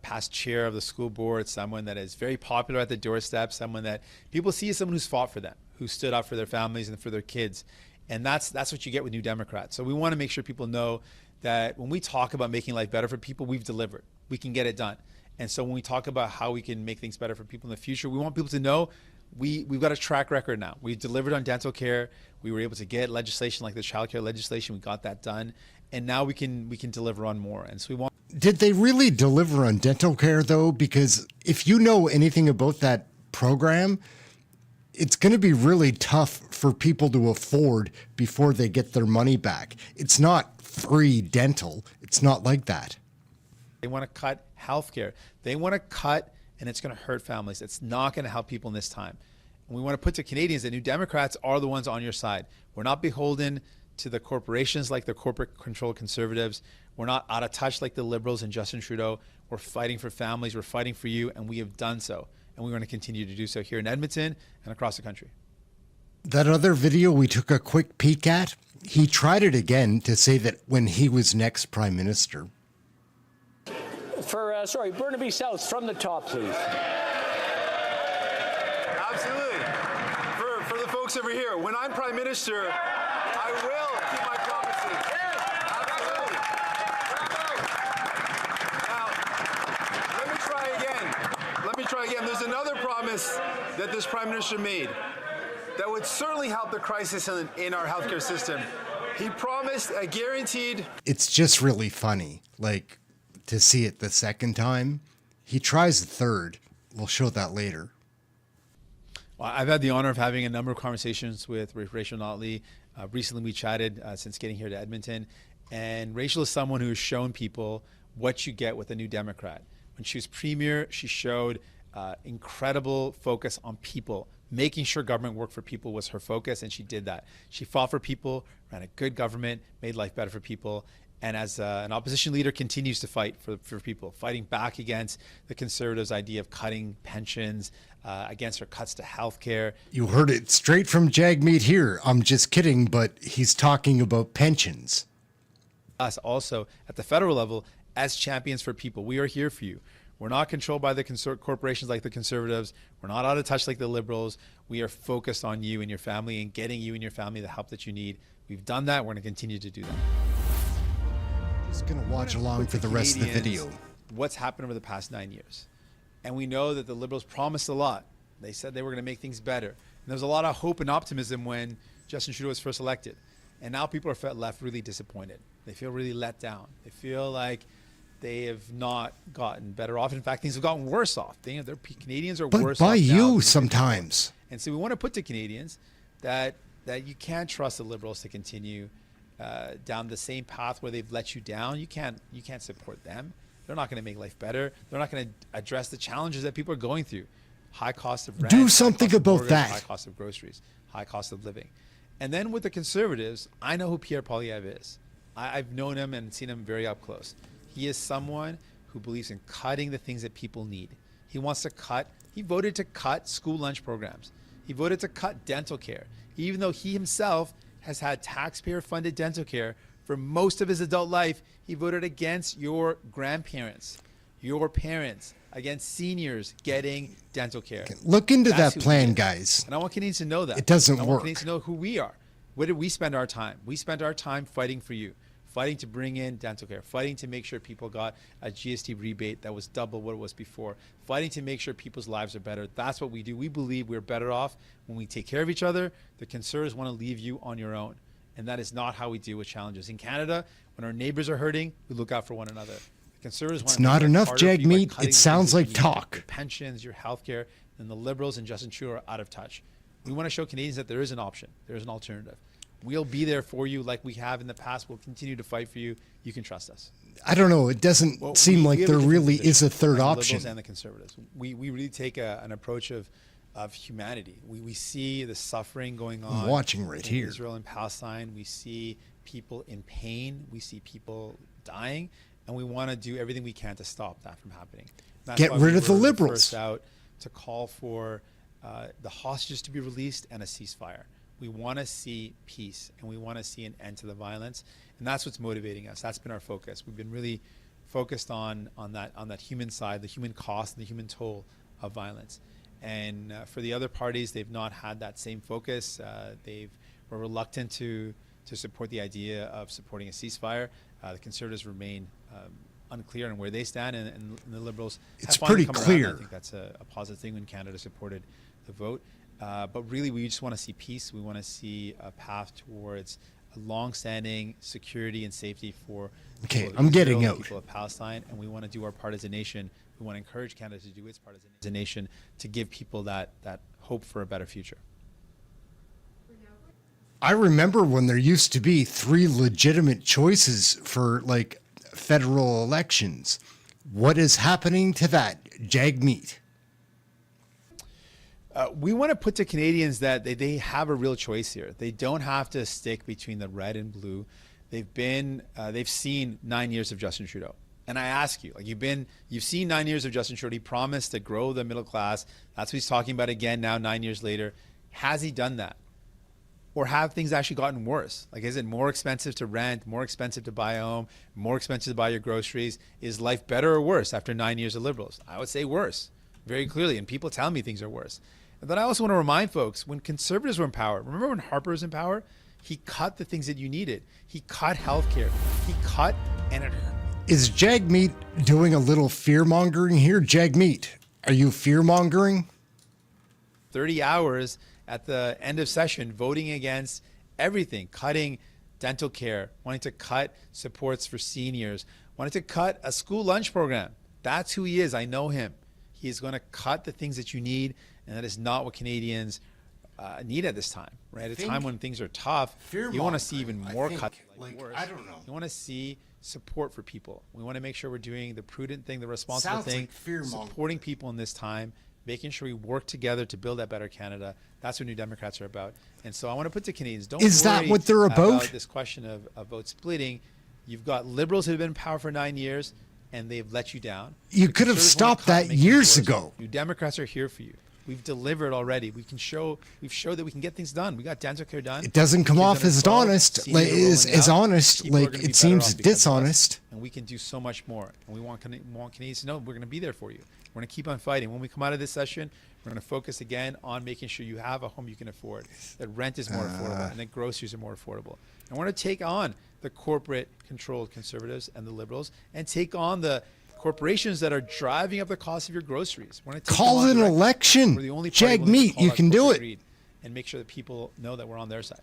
past chair of the school board, someone that is very popular at the doorstep, someone that people see as someone who's fought for them, who stood up for their families and for their kids. And that's what you get with New Democrats. So we want to make sure people know that when we talk about making life better for people, we've delivered. We can get it done. And so when we talk about how we can make things better for people in the future, we want people to know we've got a track record now. We've delivered on dental care. We were able to get legislation like the child care legislation. We got that done. And now we can deliver on more. And so we want. Did they really deliver on dental care, though? Because if you know anything about that program, it's going to be really tough for people to afford before they get their money back. It's not free dental. It's not like that. They want to cut health care. They want to cut, and it's going to hurt families. It's not going to help people in this time. And we want to put to Canadians that New Democrats are the ones on your side. We're not beholden to the corporations like the corporate-controlled Conservatives. We're not out of touch like the Liberals and Justin Trudeau. We're fighting for families. We're fighting for you, and we have done so. And we're going to continue to do so here in Edmonton and across the country. That other video we took a quick peek at, he tried it again to say that when he was next Prime Minister. Sorry, Burnaby South, from the top, please. Absolutely. For the folks over here, when I'm Prime Minister, I will keep my promises. Absolutely. Now, let me try again. There's another promise that this Prime Minister made. that would certainly help the crisis in our healthcare system. He promised a guaranteed... It's just really funny, like, to see it the second time. He tries the third. We'll show that later. Well, I've had the honor of having a number of conversations with Rachel Notley. Recently we chatted since getting here to Edmonton. And Rachel is someone who has shown people what you get with a new Democrat. When she was premier, she showed incredible focus on people. Making sure government worked for people was her focus, and she did that. She fought for people, ran a good government, made life better for people, and as an opposition leader continues to fight for people, fighting back against the Conservatives' idea of cutting pensions, against her cuts to health care. You heard it straight from JAGMEET here. I'm just kidding, but he's talking about pensions. Us also, at the federal level, as champions for people, we are here for you. We're not controlled by the corporations like the Conservatives. We're not out of touch like the Liberals. We are focused on you and your family and getting you and your family the help that you need. We've done that. We're going to continue to do that. Just going to watch along for the rest of the video. What's happened over the past 9 years. And we know that the Liberals promised a lot. They said they were going to make things better. And there was a lot of hope and optimism when Justin Trudeau was first elected. And now people are left really disappointed. They feel really let down. They feel like they have not gotten better off. In fact, things have gotten worse off. Canadians are worse off. But by you sometimes. And so we want to put to Canadians that you can't trust the Liberals to continue down the same path where they've let you down. You can't support them. They're not going to make life better. They're not going to address the challenges that people are going through. High cost of rent. Do something about that. High cost of groceries. High cost of living. And then with the Conservatives, I know who Pierre Poilievre is. I've known him and seen him very up close. He is someone who believes in cutting the things that people need. He wants to cut. He voted to cut school lunch programs. He voted to cut dental care, even though he himself has had taxpayer-funded dental care for most of his adult life. He voted against your grandparents, your parents, against seniors getting dental care. Look into that plan, guys. And I want Canadians to know that. It doesn't I work. want Canadians to know who we are. Where did we spend our time? We spent our time fighting for you, fighting to bring in dental care, fighting to make sure people got a GST rebate that was double what it was before, fighting to make sure people's lives are better. That's what we do. We believe we're better off when we take care of each other. The Conservatives want to leave you on your own. And that is not how we deal with challenges. In Canada, when our neighbors are hurting, we look out for one another. The Conservatives it's not enough, JAGMEET. It sounds like talk. Your pensions, your health care, and the Liberals and Justin Trudeau are out of touch. We want to show Canadians that there is an option. There is an alternative. We'll be there for you like we have in the past. We'll continue to fight for you. You can trust us. I don't know. It doesn't seem like there really is a third option. The Liberals and the Conservatives. We really take an approach of humanity. We see the suffering going on. I'm watching right here. Israel and Palestine. We see people in pain. We see people dying. And we want to do everything we can to stop that from happening. Get rid of the Liberals. First out to call for the hostages to be released and a ceasefire. We want to see peace, and we want to see an end to the violence, and that's what's motivating us. That's been our focus. We've been really focused on that human side, the human cost, and the human toll of violence. And for the other parties, they've not had that same focus. Were reluctant to support the idea of supporting a ceasefire. The Conservatives remain unclear on where they stand, and the Liberals. It's pretty clear. I think that's a positive thing when Canada supported the vote. But really, we just want to see peace. We want to see a path towards a long-standing security and safety for okay, I'm getting out. People of Palestine, and we want to do our part as a nation. We want to encourage Canada to do its part as a nation to give people that hope for a better future. I remember when there used to be 3 legitimate choices for like federal elections. What is happening to that? JAGMEET. We want to put to Canadians that they have a real choice here. They don't have to stick between the red and blue. They've seen 9 years of Justin Trudeau. And I ask you, like you've seen 9 years of Justin Trudeau. He promised to grow the middle class. That's what he's talking about again now, 9 years later. Has he done that? Or have things actually gotten worse? Like, is it more expensive to rent, more expensive to buy a home, more expensive to buy your groceries? Is life better or worse after 9 years of Liberals? I would say worse, very clearly. And people tell me things are worse. But I also want to remind folks, when Conservatives were in power, remember when Harper was in power? He cut the things that you needed. He cut healthcare. He cut, and it hurt. Is JAGMEET doing a little fear-mongering here? JAGMEET, are you fear-mongering? 30 hours at the end of session voting against everything, cutting dental care, wanting to cut supports for seniors, wanting to cut a school lunch program. That's who he is. I know him. He is going to cut the things that you need, and that is not what Canadians need at this time, right? At a time when things are tough, you want to see even more cuts. I don't know. You want to see support for people. We want to make sure we're doing the prudent thing, the responsible thing, supporting people in this time, making sure we work together to build that better Canada. That's what New Democrats are about. And so I want to put to Canadians, don't Is that worry what they're about? This question of vote splitting. You've got Liberals who have been in power for 9 years, and they've let you down. You could have stopped that years ago. New Democrats are here for you. We've delivered already. We've showed that we can get things done. We got dental care done. It doesn't come off as honest. As honest. Like it seems dishonest. And we can do so much more. And we want Canadians to know we're going to be there for you. We're going to keep on fighting. When we come out of this session, we're going to focus again on making sure you have a home you can afford, that rent is more affordable, and that groceries are more affordable. And we're going to take on the corporate-controlled Conservatives and the Liberals, and take on the corporations that are driving up the cost of your groceries. We're going to call it an election. We're the only party JAGMEET, you can do it. And make sure that people know that we're on their side.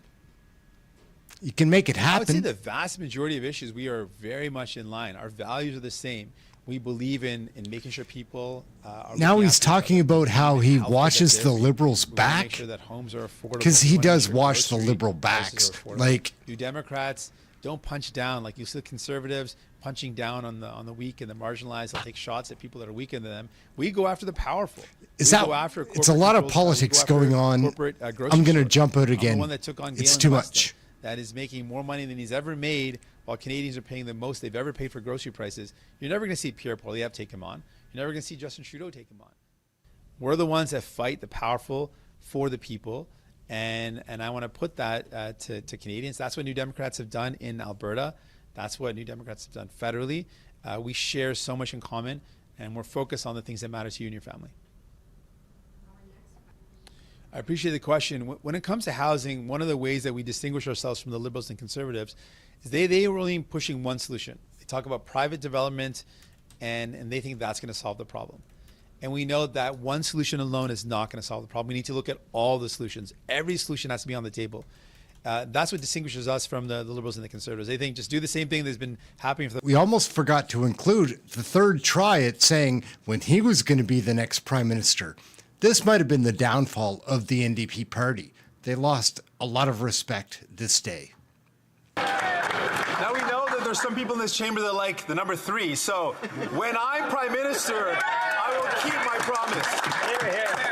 You can make it I would say happen. the vast majority of issues, we are very much in line. Our values are the same. We believe in making sure people are Now looking he's after talking about how he health watches care the that liberals' we wanna make back. sure that homes are affordable. Because We he wanna does make sure watch the grocery liberal prices backs. are affordable. Like, you Democrats don't punch down like you see the Conservatives punching down on the weak and the marginalized. They'll take shots at people that are weaker than them. We go after the powerful. Is We that? go after It's a lot of corporate controls. We politics go after going on. corporate, grocery I'm going to stores. jump out I'm the again. one that took on It's Galen too Weston, much. that is making more money than he's ever made, while Canadians are paying the most they've ever paid for grocery prices. You're never going to see Pierre Poilievre take him on. You're never going to see Justin Trudeau take him on. We're the ones that fight the powerful for the people, and I want to put that to Canadians. That's what New Democrats have done in Alberta. That's what New Democrats have done federally. We share so much in common, and we're focused on the things that matter to you and your family. I appreciate the question. When it comes to housing, one of the ways that we distinguish ourselves from the Liberals and Conservatives is they are only pushing one solution. They talk about private development, and they think that's going to solve the problem. And we know that one solution alone is not going to solve the problem. We need to look at all the solutions. Every solution has to be on the table. That's what distinguishes us from the Liberals and the Conservatives. They think just do the same thing that's been happening for the... We almost forgot to include the third try at saying when he was going to be the next prime minister. This might have been the downfall of the NDP party. They lost a lot of respect this day. Now we know that there's some people in this chamber that like the number 3. So when I'm prime minister, I will keep my promise. Here, here.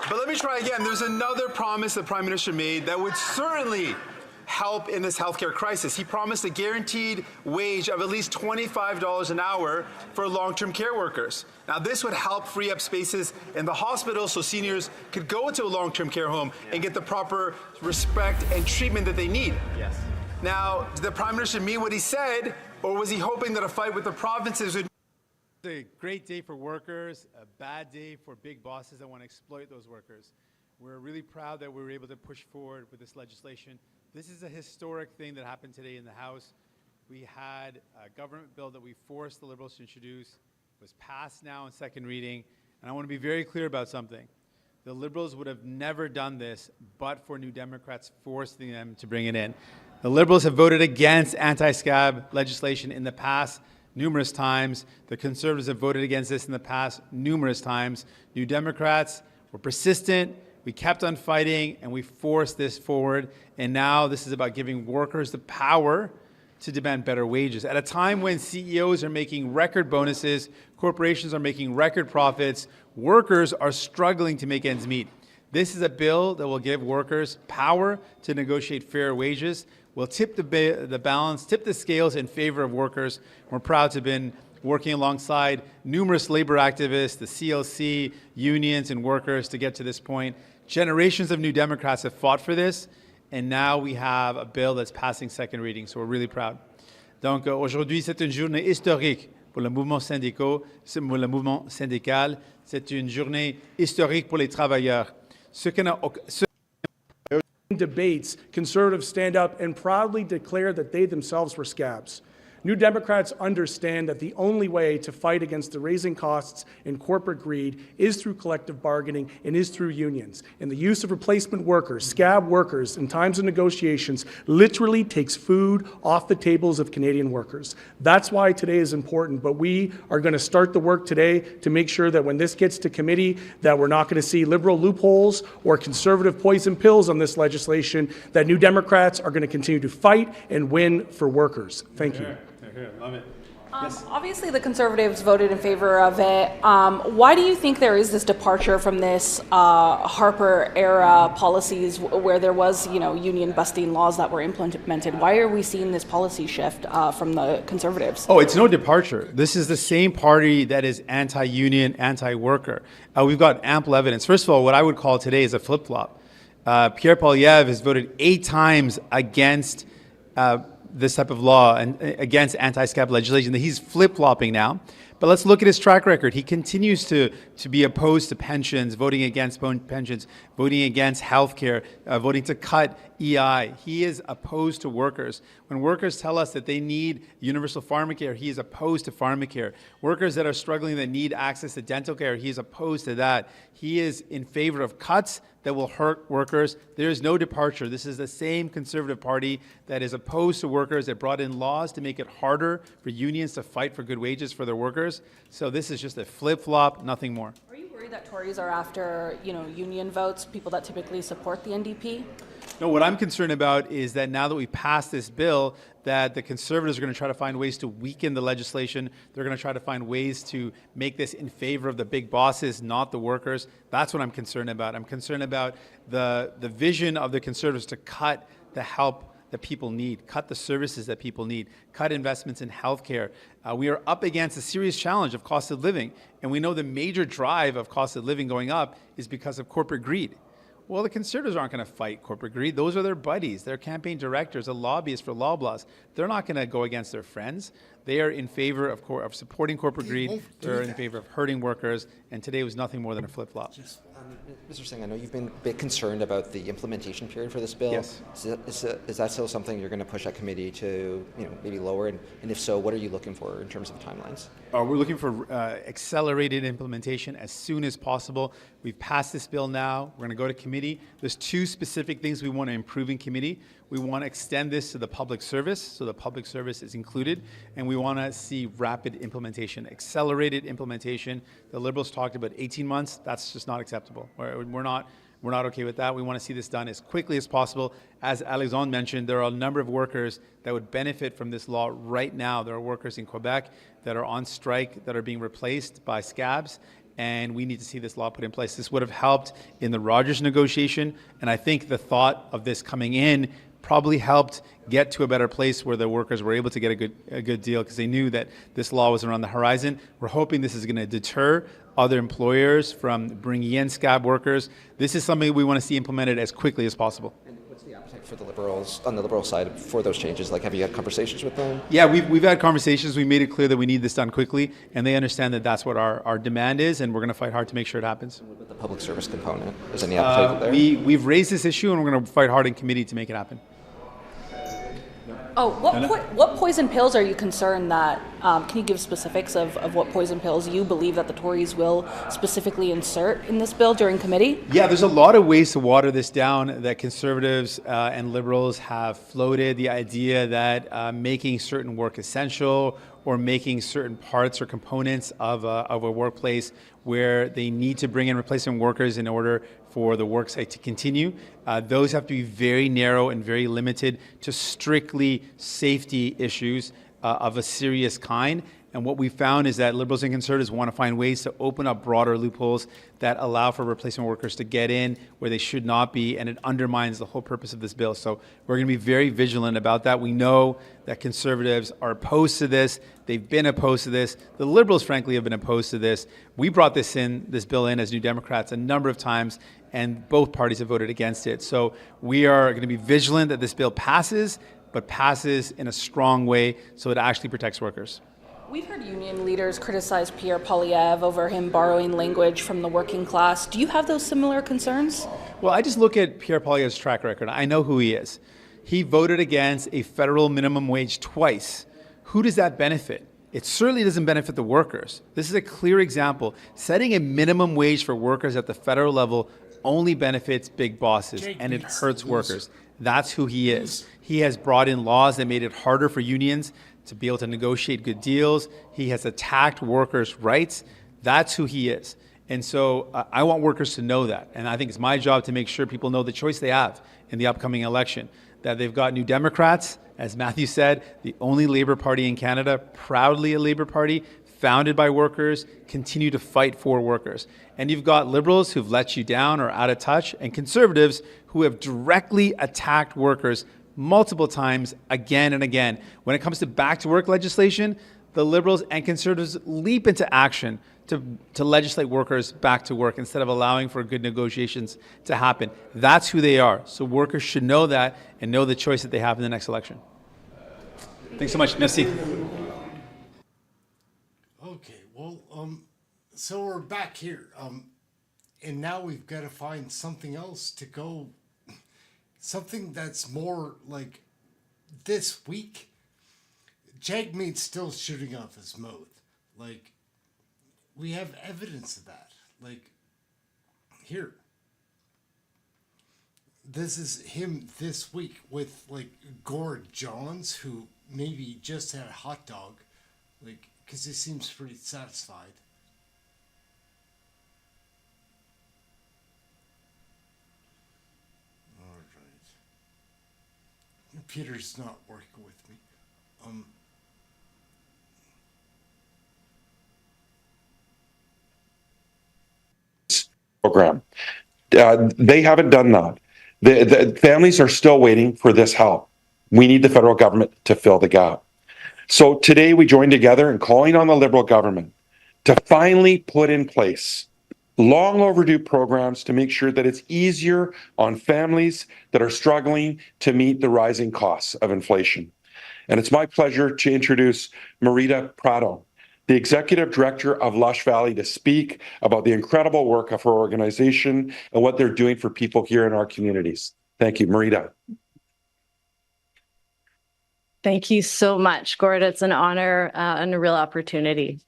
But let me try again. There's another promise the prime minister made that would certainly help in this healthcare crisis. He promised a guaranteed wage of at least $25 an hour for long-term care workers. Now, this would help free up spaces in the hospital so seniors could go into a long-term care home and get the proper respect and treatment that they need. Yes. Now, did the prime minister mean what he said, or was he hoping that a fight with the provinces would... It's a great day for workers, a bad day for big bosses that want to exploit those workers. We're really proud that we were able to push forward with this legislation. This is a historic thing that happened today in the House. We had a government bill that we forced the Liberals to introduce. It was passed now in second reading. And I want to be very clear about something. The Liberals would have never done this but for New Democrats forcing them to bring it in. The Liberals have voted against anti-scab legislation in the past numerous times. The Conservatives have voted against this in the past numerous times. New Democrats were persistent. We kept on fighting, and we forced this forward. And now this is about giving workers the power to demand better wages. At a time when CEOs are making record bonuses, corporations are making record profits, workers are struggling to make ends meet. This is a bill that will give workers power to negotiate fair wages, will tip the balance, tip the scales in favor of workers. We're proud to have been working alongside numerous labor activists, the CLC, unions, and workers to get to this point. Generations of New Democrats have fought for this, and now we have a bill that's passing second reading, so we're really proud. Donc, aujourd'hui, c'est une journée historique pour le mouvement syndical. C'est une journée historique pour les travailleurs. Debates, Conservatives stand up and proudly declare that they themselves were scabs. New Democrats understand that the only way to fight against the raising costs and corporate greed is through collective bargaining and is through unions. And the use of replacement workers, scab workers, in times of negotiations literally takes food off the tables of Canadian workers. That's why today is important, but we are going to start the work today to make sure that when this gets to committee, that we're not going to see liberal loopholes or conservative poison pills on this legislation, that New Democrats are going to continue to fight and win for workers. Thank you. Love it. Obviously, the Conservatives voted in favor of it. Why do you think there is this departure from this Harper-era policies where there was, union-busting laws that were implemented? Why are we seeing this policy shift from the Conservatives? Oh, it's no departure. This is the same party that is anti-union, anti-worker. We've got ample evidence. First of all, what I would call today is a flip-flop. Pierre Poilievre has voted 8 times against this type of law and against anti-scab legislation. He's flip-flopping now. But let's look at his track record. He continues to be opposed to pensions, voting against pensions, voting against health care, voting to cut EI. He is opposed to workers. When workers tell us that they need universal pharmacare, he is opposed to pharmacare. Workers that are struggling that need access to dental care, he is opposed to that. He is in favor of cuts that will hurt workers. There is no departure. This is the same Conservative Party that is opposed to workers, that brought in laws to make it harder for unions to fight for good wages for their workers. So this is just a flip-flop, nothing more. Are you worried that Tories are after, union votes, people that typically support the NDP? No, what I'm concerned about is that now that we've passed this bill, that the Conservatives are going to try to find ways to weaken the legislation. They're going to try to find ways to make this in favor of the big bosses, not the workers. That's what I'm concerned about. I'm concerned about the vision of the Conservatives to cut the help that people need, cut the services that people need, cut investments in healthcare. We are up against a serious challenge of cost of living, and we know the major drive of cost of living going up is because of corporate greed. Well, the Conservatives aren't going to fight corporate greed. Those are their buddies. They're campaign directors, a lobbyist for Loblaws. They're not going to go against their friends. They are in favor of supporting corporate greed. They're in favor of hurting workers. And today was nothing more than a flip-flop. Mr. Singh, I know you've been a bit concerned about the implementation period for this bill. Yes. Is that still something you're going to push at committee to, maybe lower? And if so, what are you looking for in terms of timelines? We're looking for accelerated implementation as soon as possible. We've passed this bill now. We're going to go to committee. There's 2 specific things we want to improve in committee. We want to extend this to the public service, so the public service is included, and we want to see rapid implementation, accelerated implementation. The Liberals talked about 18 months. That's just not acceptable. We're not okay with that. We want to see this done as quickly as possible. As Alexandre mentioned, there are a number of workers that would benefit from this law right now. There are workers in Quebec that are on strike that are being replaced by scabs, and we need to see this law put in place. This would have helped in the Rogers negotiation, and I think the thought of this coming in probably helped get to a better place where the workers were able to get a good deal because they knew that this law was around the horizon. We're hoping this is going to deter other employers from bringing in scab workers. This is something we want to see implemented as quickly as possible. And what's the appetite for the Liberals, on the Liberal side, for those changes? Like, have you had conversations with them? Yeah, we've had conversations. We made it clear that we need this done quickly, and they understand that that's what our demand is, and we're going to fight hard to make sure it happens. And what about the public service component? Is there any appetite there? We've raised this issue, and we're going to fight hard in committee to make it happen. Oh, what poison pills are you concerned that, can you give specifics of what poison pills you believe that the Tories will specifically insert in this bill during committee? Yeah, there's a lot of ways to water this down that Conservatives and Liberals have floated. The idea that making certain work essential or making certain parts or components of a workplace where they need to bring in replacement workers in order for the worksite to continue. Those have to be very narrow and very limited to strictly safety issues of a serious kind. And what we found is that Liberals and Conservatives want to find ways to open up broader loopholes that allow for replacement workers to get in where they should not be, and it undermines the whole purpose of this bill. So we're going to be very vigilant about that. We know that Conservatives are opposed to this. They've been opposed to this. The Liberals, frankly, have been opposed to this. We brought this bill in as New Democrats a number of times, and both parties have voted against it. So we are going to be vigilant that this bill passes, but passes in a strong way so it actually protects workers. We've heard union leaders criticize Pierre Poilievre over him borrowing language from the working class. Do you have those similar concerns? Well, I just look at Pierre Poilievre's track record. I know who he is. He voted against a federal minimum wage twice Who does that benefit? It certainly doesn't benefit the workers. This is a clear example. Setting a minimum wage for workers at the federal level only benefits big bosses, and it hurts workers. That's who he is. He has brought in laws that made it harder for unions to be able to negotiate good deals. He has attacked workers' rights. That's who he is. And so I want workers to know that. And I think it's my job to make sure people know the choice they have in the upcoming election, that they've got New Democrats, as Matthew said, the only Labour Party in Canada, proudly a Labour Party, founded by workers, continue to fight for workers. And you've got Liberals who've let you down or out of touch, and Conservatives who have directly attacked workers multiple times, again and again. When it comes to back-to-work legislation, the Liberals and Conservatives leap into action to legislate workers back to work instead of allowing for good negotiations to happen. That's who they are. So workers should know that and know the choice that they have in the next election. Thanks so much. Merci. Okay, well, so we're back here. And now we've got to find something else to go, something that's more like this week. Jagmeet's still shooting off his mouth. Like, we have evidence of that. Like, here. This is him this week with, like, Gord Johns, who maybe just had a hot dog. Like, because he seems pretty satisfied. All right. Peter's not working with me. Program. They haven't done that. The families are still waiting for this help. We need the federal government to fill the gap. So today we join together in calling on the Liberal government to finally put in place long overdue programs to make sure that it's easier on families that are struggling to meet the rising costs of inflation. And it's my pleasure to introduce Marita Prado, the Executive Director of Lush Valley, to speak about the incredible work of her organization and what they're doing for people here in our communities. Thank you, Marita. Thank you so much, Gord. It's an honor and a real opportunity.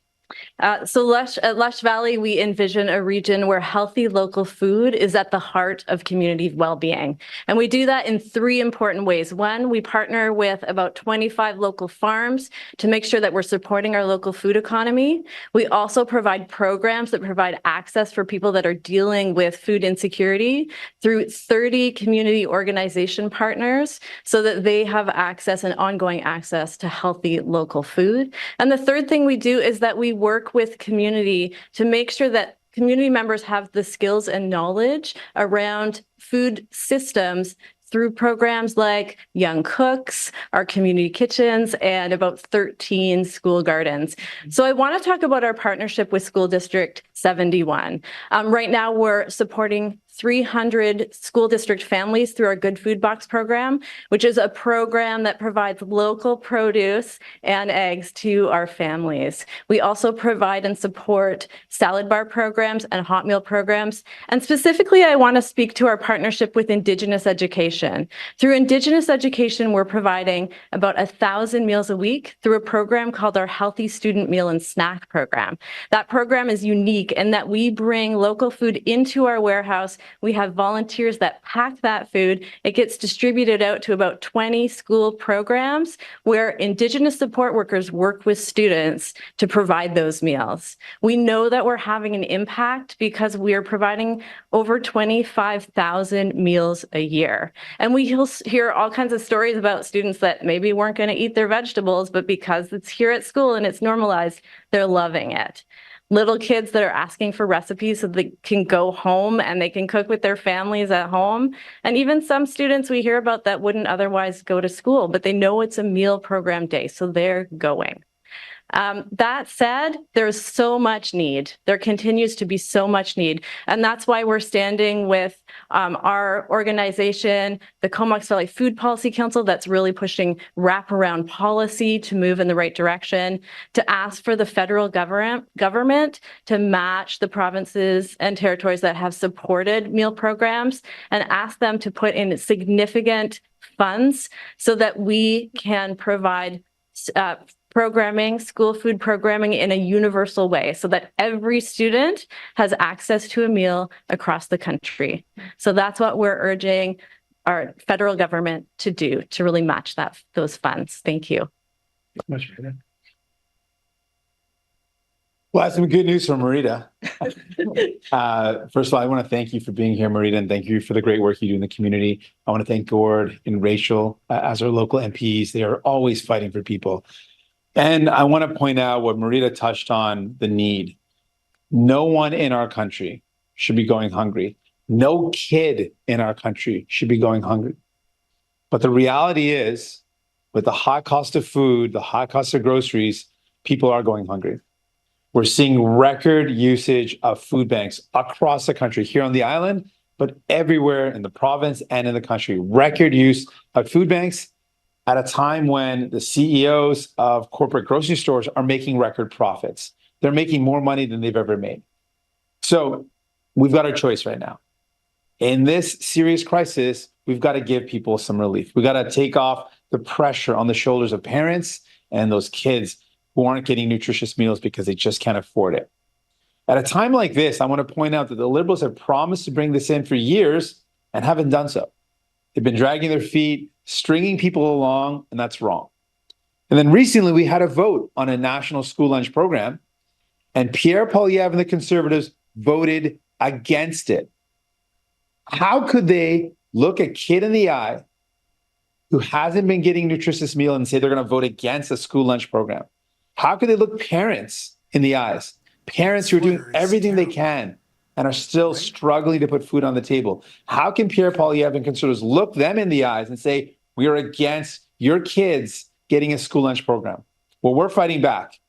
At Lush Valley, we envision a region where healthy local food is at the heart of community well-being. And we do that in three important ways. One, we partner with about 25 local farms to make sure that we're supporting our local food economy. We also provide programs that provide access for people that are dealing with food insecurity through 30 community organization partners so that they have access and ongoing access to healthy local food. And the third thing we do is that we work with community to make sure that community members have the skills and knowledge around food systems through programs like Young Cooks, our community kitchens, and about 13 school gardens. So I want to talk about our partnership with School District 71. Right now, we're supporting 300 school district families through our Good Food Box program, which is a program that provides local produce and eggs to our families. We also provide and support salad bar programs and hot meal programs. And specifically, I want to speak to our partnership with Indigenous education. Through Indigenous education, we're providing about 1,000 meals a week through a program called our Healthy Student Meal and Snack Program. That program is unique in that we bring local food into our warehouse. We have volunteers that pack that food. It gets distributed out to about 20 school programs where Indigenous support workers work with students to provide those meals. We know that we're having an impact because we are providing over 25,000 meals a year. And we hear all kinds of stories about students that maybe weren't going to eat their vegetables, but because it's here at school and it's normalized, they're loving it. Little kids that are asking for recipes so they can go home and they can cook with their families at home. And even some students we hear about that wouldn't otherwise go to school, but they know it's a meal program day, so they're going. That said, there's so much need. There continues to be so much need. And that's why we're standing with our organization, the Comox Valley Food Policy Council, that's really pushing wraparound policy to move in the right direction, to ask for the federal government to match the provinces and territories that have supported meal programs and ask them to put in significant funds so that we can provide programming, school food programming in a universal way so that every student has access to a meal across the country. So that's what we're urging our federal government to do to really match those funds. Thank you. Well, that's some good news from Marita. First of all, I want to thank you for being here, Marita, and thank you for the great work you do in the community. I want to thank Gord and Rachel as our local MPs. They are always fighting for people. And I want to point out what Marita touched on, the need. No one in our country should be going hungry. No kid in our country should be going hungry. But the reality is, with the high cost of food, the high cost of groceries, people are going hungry. We're seeing record usage of food banks across the country, here on the island, but everywhere in the province and in the country. Record use of food banks at a time when the CEOs of corporate grocery stores are making record profits. They're making more money than they've ever made. So we've got a choice right now. In this serious crisis, we've got to give people some relief. We've got to take off the pressure on the shoulders of parents and those kids who aren't getting nutritious meals because they just can't afford it. At a time like this, I want to point out that the Liberals have promised to bring this in for years and haven't done so. They've been dragging their feet, stringing people along, and that's wrong. And then recently we had a vote on a national school lunch program, and Pierre Poilievre and the Conservatives voted against it. How could they look a kid in the eye who hasn't been getting nutritious meal and say they're going to vote against a school lunch program? How could they look parents in the eyes? Parents who are doing everything they can and are still struggling to put food on the table. How can Pierre Poilievre and Conservatives look them in the eyes and say, we are against your kids getting a school lunch program? Well, we're fighting back.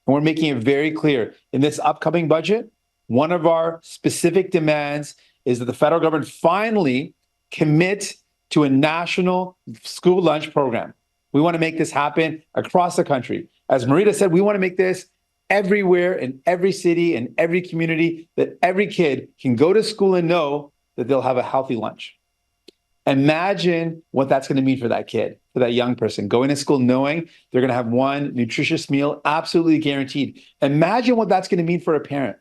And we're making it very clear. In this upcoming budget, one of our specific demands is that the federal government finally commit to a national school lunch program. We want to make this happen across the country. As Marita said, we want to make this everywhere in every city and every community, that every kid can go to school and know that they'll have a healthy lunch. Imagine what that's going to mean for that kid, for that young person, going to school knowing they're going to have one nutritious meal, absolutely guaranteed. Imagine what that's going to mean for a parent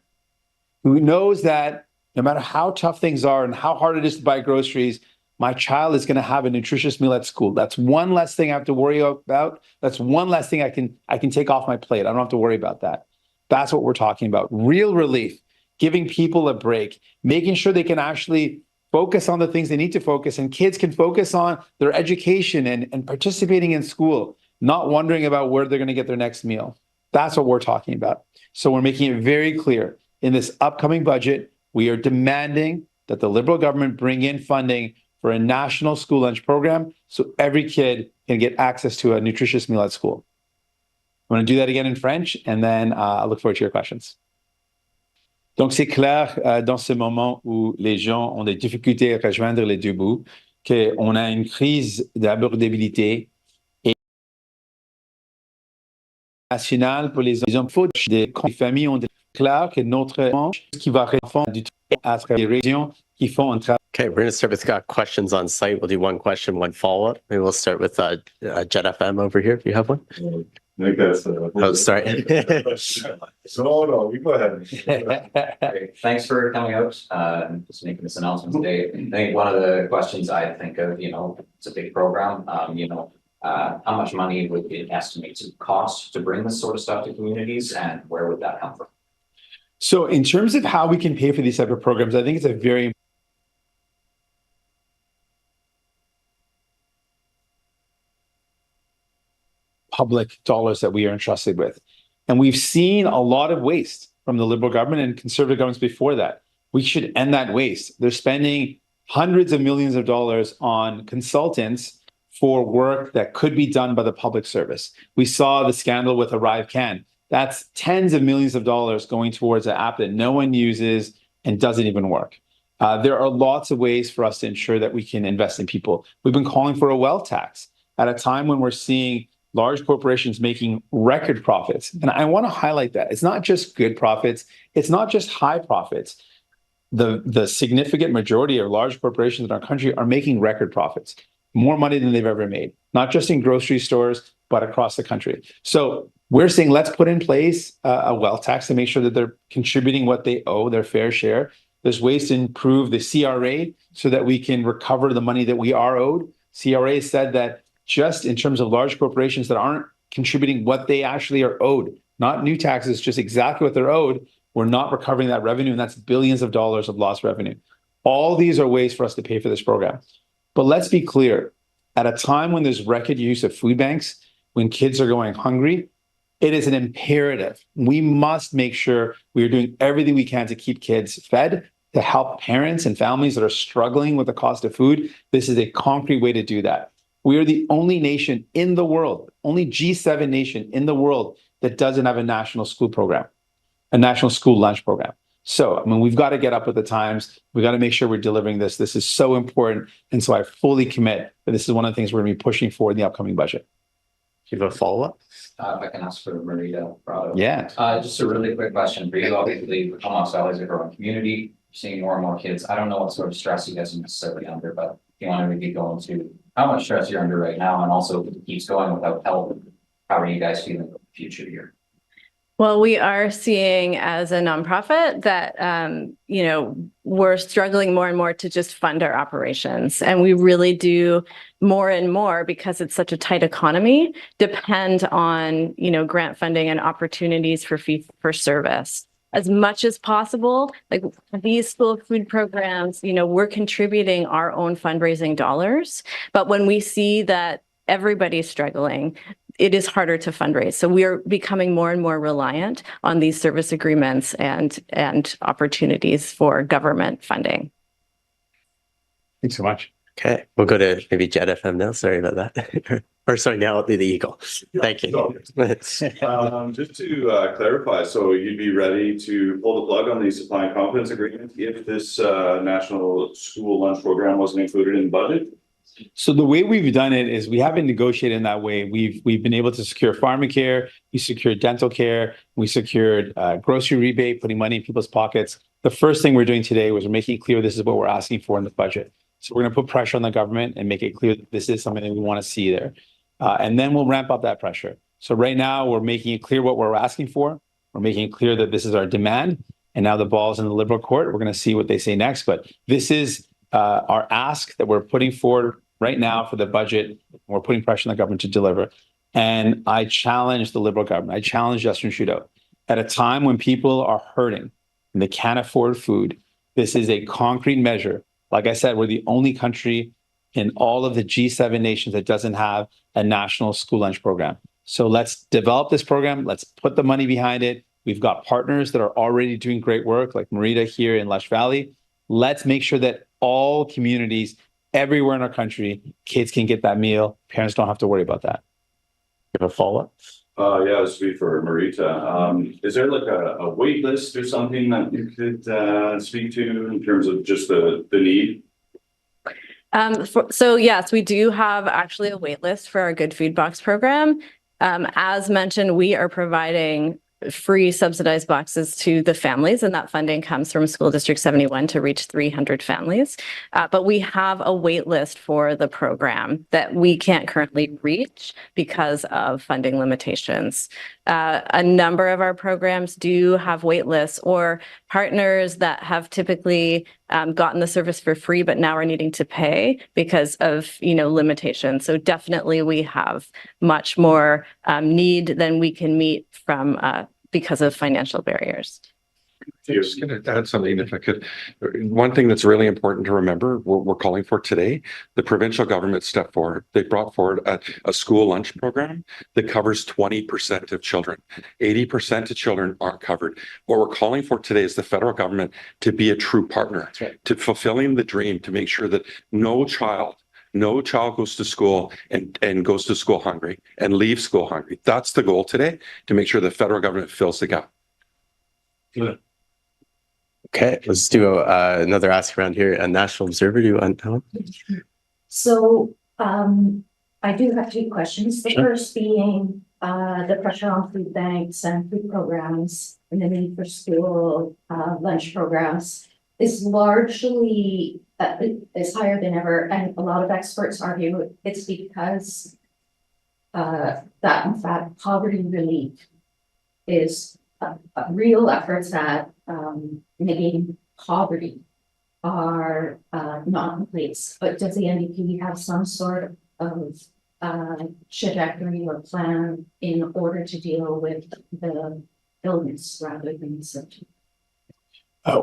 who knows that no matter how tough things are and how hard it is to buy groceries, my child is going to have a nutritious meal at school. That's one less thing I have to worry about. That's one less thing I can take off my plate. I don't have to worry about that. That's what we're talking about. Real relief, giving people a break, making sure they can actually focus on the things they need to focus, and kids can focus on their education and participating in school, not wondering about where they're going to get their next meal. That's what we're talking about. So we're making it very clear in this upcoming budget, we are demanding that the Liberal government bring in funding for a national school lunch program so every kid can get access to a nutritious meal at school. I'm going to do that again in French, and then I look forward to your questions. Donc, c'est clair dans ce moment où les gens ont des difficultés à rejoindre les deux bouts, qu'on a une crise d'abordabilité et nationale pour les hommes. Les familles ont clair que notre manche qui va répondre du tout à travers les régions qui font un travail. Okay, we're going to start with questions on site. We'll do one question, one follow-up. Maybe we'll start with Jet FM over here, if you have one. I think that's oh, sorry. No, you go ahead. Thanks for coming out and just making this announcement today. I think one of the questions I think of, it's a big program, how much money would it estimate to cost to bring this sort of stuff to communities, and where would that come from? So in terms of how we can pay for these type of programs, I think it's a very public dollars that we are entrusted with. And we've seen a lot of waste from the Liberal government and Conservative governments before that. We should end that waste. They're spending hundreds of millions of dollars on consultants for work that could be done by the public service. We saw the scandal with ArriveCan. That's tens of millions of dollars going towards an app that no one uses and doesn't even work. There are lots of ways for us to ensure that we can invest in people. We've been calling for a wealth tax at a time when we're seeing large corporations making record profits. And I want to highlight that. It's not just good profits. It's not just high profits. The significant majority of large corporations in our country are making record profits, more money than they've ever made, not just in grocery stores, but across the country. So we're saying let's put in place a wealth tax to make sure that they're contributing what they owe, their fair share. There's ways to improve the CRA so that we can recover the money that we are owed. CRA said that just in terms of large corporations that aren't contributing what they actually are owed, not new taxes, just exactly what they're owed, we're not recovering that revenue, and that's billions of dollars of lost revenue. All these are ways for us to pay for this program. But let's be clear, at a time when there's record use of food banks, when kids are going hungry, it is an imperative. We must make sure we are doing everything we can to keep kids fed, to help parents and families that are struggling with the cost of food. This is a concrete way to do that. We are the only nation in the world, only G7 nation in the world that doesn't have a national school program, a national school lunch program. So, I mean, we've got to get up with the times. We've got to make sure we're delivering this. This is so important. And so I fully commit that this is one of the things we're going to be pushing for in the upcoming budget. Do you have a follow-up? If I can ask for Marita Prado. Yeah. Just a really quick question for you. Obviously, Comox Valley is a growing community, seeing more and more kids. I don't know what sort of stress you guys are necessarily under, but if you want to maybe go into how much stress you're under right now, and also if it keeps going without help, how are you guys feeling about the future here? Well, we are seeing as a nonprofit that, we're struggling more and more to just fund our operations. And we really do more and more, because it's such a tight economy, depend on, grant funding and opportunities for fee for service. As much as possible, like these school food programs, we're contributing our own fundraising dollars. But when we see that everybody's struggling, it is harder to fundraise. So we are becoming more and more reliant on these service agreements and opportunities for government funding. Thanks so much. Okay, we'll go to maybe Jet FM now. Sorry about that. Or sorry, now the Eagle. Thank you. Just to clarify, so you'd be ready to pull the plug on the supply and confidence agreement if this national school lunch program wasn't included in the budget? So the way we've done it is we haven't negotiated in that way. We've been able to secure Pharmacare, we secured dental care, we secured grocery rebate, putting money in people's pockets. The first thing we're doing today was we're making it clear this is what we're asking for in the budget. So we're going to put pressure on the government and make it clear that this is something that we want to see there. And then we'll ramp up that pressure. So right now we're making it clear what we're asking for. We're making it clear that this is our demand. And now the ball's in the Liberal court. We're going to see what they say next. But this is our ask that we're putting forward right now for the budget. We're putting pressure on the government to deliver. And I challenge the Liberal government. I challenge Justin Trudeau. At a time when people are hurting and they can't afford food, this is a concrete measure. Like I said, we're the only country in all of the G7 nations that doesn't have a national school lunch program. So let's develop this program. Let's put the money behind it. We've got partners that are already doing great work, like Marita here in Lush Valley. Let's make sure that all communities everywhere in our country, kids can get that meal. Parents don't have to worry about that. You have a follow-up? Yeah, this would be for Marita. Is there like a wait list or something that you could speak to in terms of just the need? So yes, we do have actually a wait list for our Good Food Box program. As mentioned, we are providing free subsidized boxes to the families, and that funding comes from School District 71 to reach 300 families. But we have a wait list for the program that we can't currently reach because of funding limitations. A number of our programs do have wait lists or partners that have typically gotten the service for free, but now are needing to pay because of limitations. So definitely we have much more need than we can meet from because of financial barriers. I'm just going to add something, if I could. One thing that's really important to remember, we're calling for today, the provincial government stepped forward. They brought forward a school lunch program that covers 20% of children. 80% of children aren't covered. What we're calling for today is the federal government to be a true partner, to fulfilling the dream, to make sure that no child goes to school and goes to school hungry and leaves school hungry. That's the goal today, to make sure the federal government fills the gap. Good. Okay, let's do another ask around here. A National Observer, do you want that one? So I do have two questions. The first being the pressure on food banks and food programs and the need for school lunch programs is largely is higher than ever. And a lot of experts argue it's because that in fact poverty relief is a real efforts at negating poverty are not in place. But does the NDP have some sort of trajectory or plan in order to deal with the illness rather than the symptom?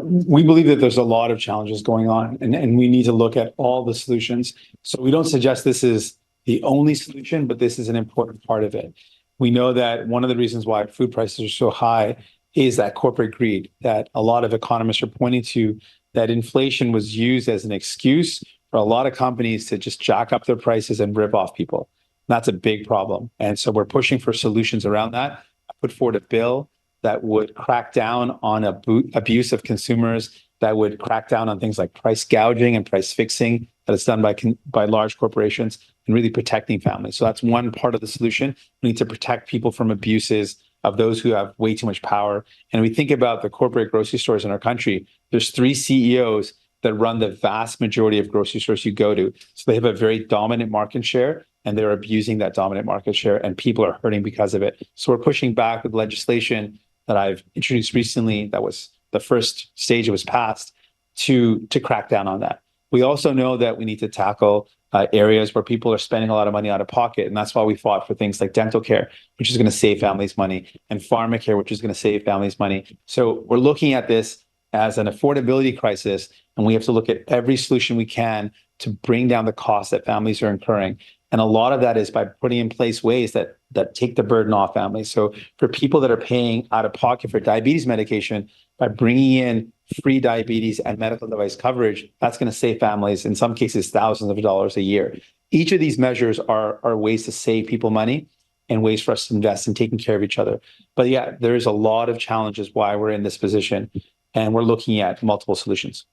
We believe that there's a lot of challenges going on, and we need to look at all the solutions. So we don't suggest this is the only solution, but this is an important part of it. We know that one of the reasons why food prices are so high is that corporate greed, that a lot of economists are pointing to, that inflation was used as an excuse for a lot of companies to just jack up their prices and rip off people. That's a big problem. And so we're pushing for solutions around that. I put forward a bill that would crack down on abuse of consumers, that would crack down on things like price gouging and price fixing that is done by large corporations, and really protecting families. So that's one part of the solution. We need to protect people from abuses of those who have way too much power. And we think about the corporate grocery stores in our country. There's 3 CEOs that run the vast majority of grocery stores you go to. So they have a very dominant market share, and they're abusing that dominant market share, and people are hurting because of it. So we're pushing back with legislation that I've introduced recently, that was the first stage it was passed, to crack down on that. We also know that we need to tackle areas where people are spending a lot of money out of pocket. And that's why we fought for things like dental care, which is going to save families money, and Pharmacare, which is going to save families money. So we're looking at this as an affordability crisis, and we have to look at every solution we can to bring down the costs that families are incurring. And a lot of that is by putting in place ways that take the burden off families. So for people that are paying out of pocket for diabetes medication, by bringing in free diabetes and medical device coverage, that's going to save families, in some cases, thousands of dollars a year. Each of these measures are ways to save people money and ways for us to invest in taking care of each other. But yeah, there's a lot of challenges why we're in this position, and we're looking at multiple solutions.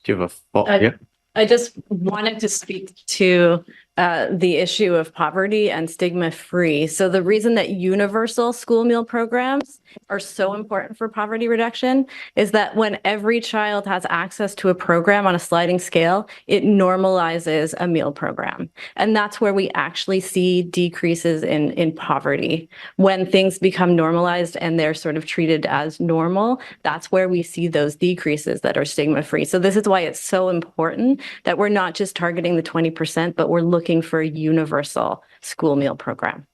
Do you have a yeah? I just wanted to speak to the issue of poverty and stigma-free. So the reason that universal school meal programs are so important for poverty reduction is that when every child has access to a program on a sliding scale, it normalizes a meal program. And that's where we actually see decreases in poverty. When things become normalized and they're sort of treated as normal, that's where we see those decreases that are stigma-free. So this is why it's so important that we're not just targeting the 20%, but we're looking for a universal school meal program.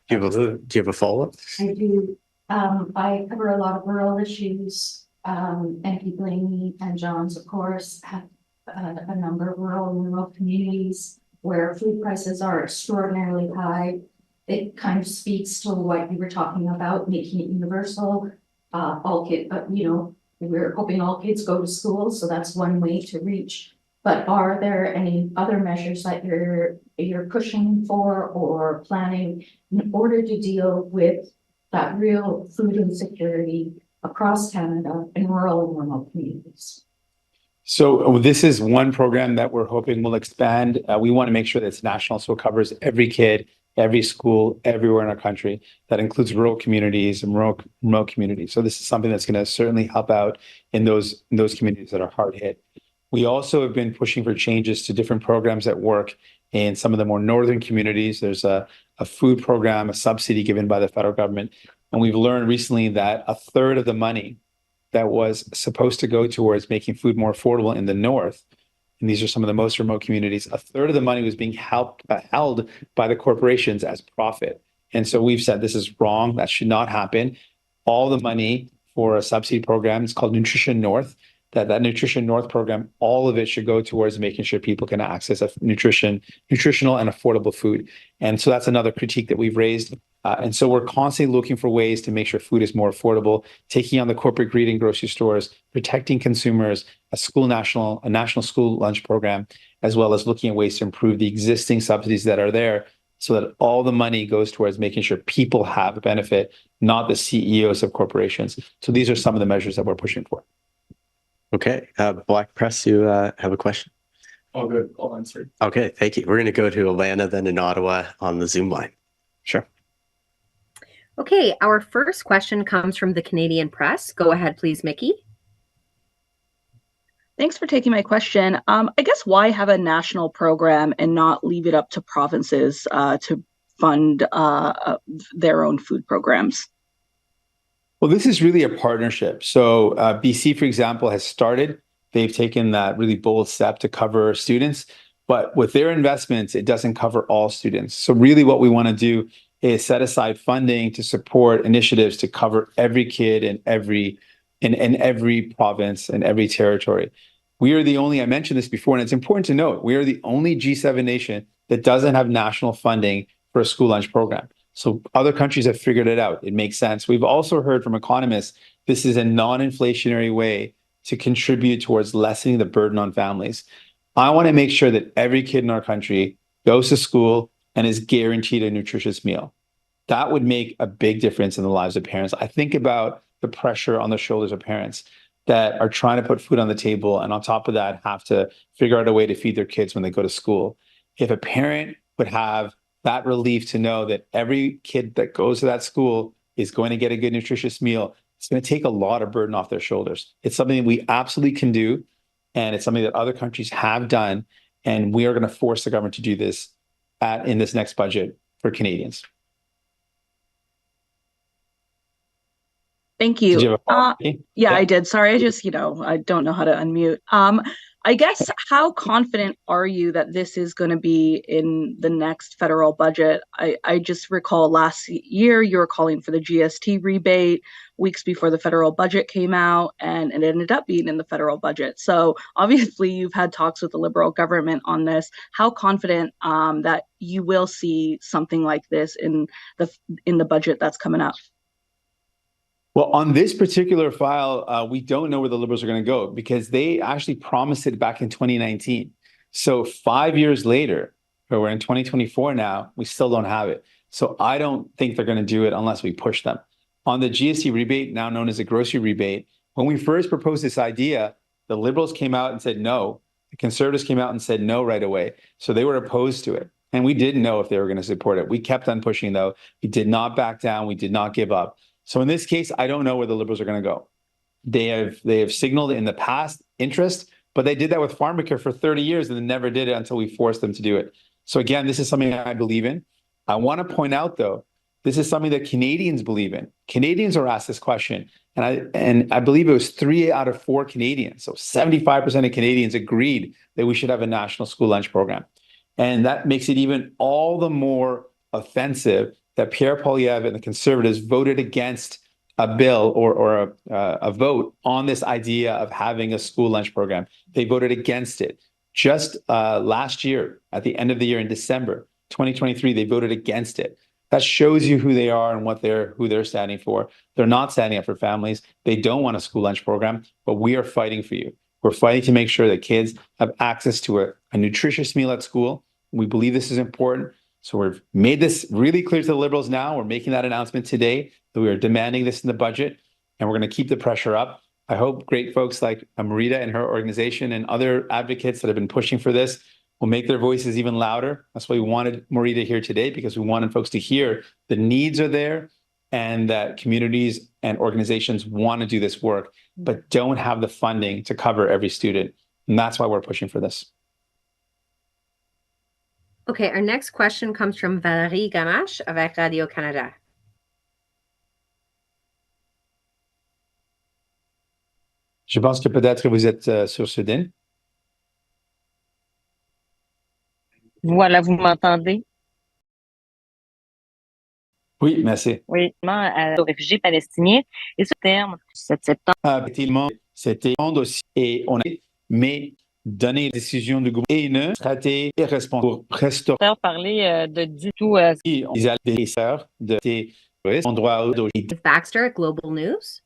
Do you have a follow-up? I do. I cover a lot of rural issues. MP Blaney and Johns, of course, have a number of rural communities where food prices are extraordinarily high. It kind of speaks to what you were talking about, making it universal. All kids, we're hoping all kids go to school, so that's one way to reach. But are there any other measures that you're pushing for or planning in order to deal with that real food insecurity across Canada in rural and remote communities? So this is one program that we're hoping will expand. We want to make sure that it's national, so it covers every kid, every school, everywhere in our country. That includes rural communities and remote communities. So this is something that's going to certainly help out in those communities that are hard hit. We also have been pushing for changes to different programs that work in some of the more northern communities. There's a food program, a subsidy given by the federal government. And we've learned recently that a third of the money that was supposed to go towards making food more affordable in the north, and these are some of the most remote communities, a third of the money was being held by the corporations as profit. And so we've said this is wrong. That should not happen. All the money for a subsidy program is called Nutrition North. That Nutrition North program, all of it should go towards making sure people can access nutritional and affordable food. And so that's another critique that we've raised. And so we're constantly looking for ways to make sure food is more affordable, taking on the corporate greed in grocery stores, protecting consumers, a national school lunch program, as well as looking at ways to improve the existing subsidies that are there so that all the money goes towards making sure people have a benefit, not the CEOs of corporations. So these are some of the measures that we're pushing for. Okay. Black Press, you have a question? All good. I'll answer. Okay. Thank you. We're going to go to Alana, then in Ottawa on the Zoom line. Sure. Okay. Our first question comes from the Canadian Press. Go ahead, please, Mickey. Thanks for taking my question. I guess why have a national program and not leave it up to provinces to fund their own food programs? Well, this is really a partnership. So BC, for example, has started. They've taken that really bold step to cover students, but with their investments, it doesn't cover all students. So really what we want to do is set aside funding to support initiatives to cover every kid in every province and every territory. We are the only, I mentioned this before, and it's important to note, we are the only G7 nation that doesn't have national funding for a school lunch program. So other countries have figured it out. It makes sense. We've also heard from economists, this is a non-inflationary way to contribute towards lessening the burden on families. I want to make sure that every kid in our country goes to school and is guaranteed a nutritious meal. That would make a big difference in the lives of parents. I think about the pressure on the shoulders of parents that are trying to put food on the table and on top of that have to figure out a way to feed their kids when they go to school. If a parent would have that relief to know that every kid that goes to that school is going to get a good nutritious meal, it's going to take a lot of burden off their shoulders. It's something that we absolutely can do, and it's something that other countries have done, and we are going to force the government to do this in this next budget for Canadians. Thank you. Did you have a follow-up? Yeah, I did. Sorry, I just, I don't know how to unmute. I guess, how confident are you that this is going to be in the next federal budget? I just recall last year you were calling for the GST rebate weeks before the federal budget came out, and it ended up being in the federal budget. So obviously you've had talks with the Liberal government on this. How confident that you will see something like this in the budget that's coming up? Well, on this particular file, we don't know where the Liberals are going to go because they actually promised it back in 2019. So 5 years later, but we're in 2024 now, we still don't have it. So I don't think they're going to do it unless we push them. On the GST rebate, now known as a grocery rebate, when we first proposed this idea, the Liberals came out and said no. The Conservatives came out and said no right away. So they were opposed to it. And we didn't know if they were going to support it. We kept on pushing, though. We did not back down. We did not give up. So in this case, I don't know where the Liberals are going to go. They have signaled in the past interest, but they did that with Pharmacare for 30 years and they never did it until we forced them to do it. So again, this is something I believe in. I want to point out, though, this is something that Canadians believe in. Canadians are asked this question, and I believe it was 3 out of 4 Canadians. So 75% of Canadians agreed that we should have a national school lunch program. And that makes it even all the more offensive that Pierre Poilievre and the Conservatives voted against a bill or a vote on this idea of having a school lunch program. They voted against it. Just last year, at the end of the year in December 2023, they voted against it. That shows you who they are and who they're standing for. They're not standing up for families. They don't want a school lunch program, but we are fighting for you. We're fighting to make sure that kids have access to a nutritious meal at school. We believe this is important. So we've made this really clear to the Liberals now. We're making that announcement today that we are demanding this in the budget, and we're going to keep the pressure up. I hope great folks like Marita and her organization and other advocates that have been pushing for this will make their voices even louder. That's why we wanted Marita here today, because we wanted folks to hear the needs are there and that communities and organizations want to do this work, but don't have the funding to cover every student. And that's why we're pushing for this. Okay, our next question comes from Valérie Gamache avec Radio-Canada. Je pense que peut-être vous êtes sur Soudain. Voilà, vous m'entendez? Oui, merci. Oui, aux réfugiés palestiniens. Et ce terme, 7 septembre. Effectivement, c'était un dossier et on a mais donner une décision du gouvernement et une stratégie responsable pour restaurer. Parler de du tout. Ils allaient des sœurs de tes endroits d'aujourd'hui. Baxter at Global News.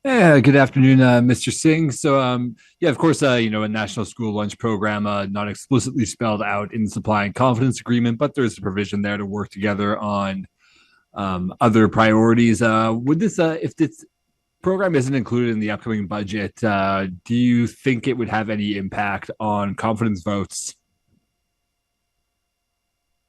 Yeah, good afternoon, Mr. Singh. So, yeah, of course, a national school lunch program, not explicitly spelled out in the supply and confidence agreement, but there's a provision there to work together on other priorities. Would this, if this program isn't included in the upcoming budget, do you think it would have any impact on confidence votes?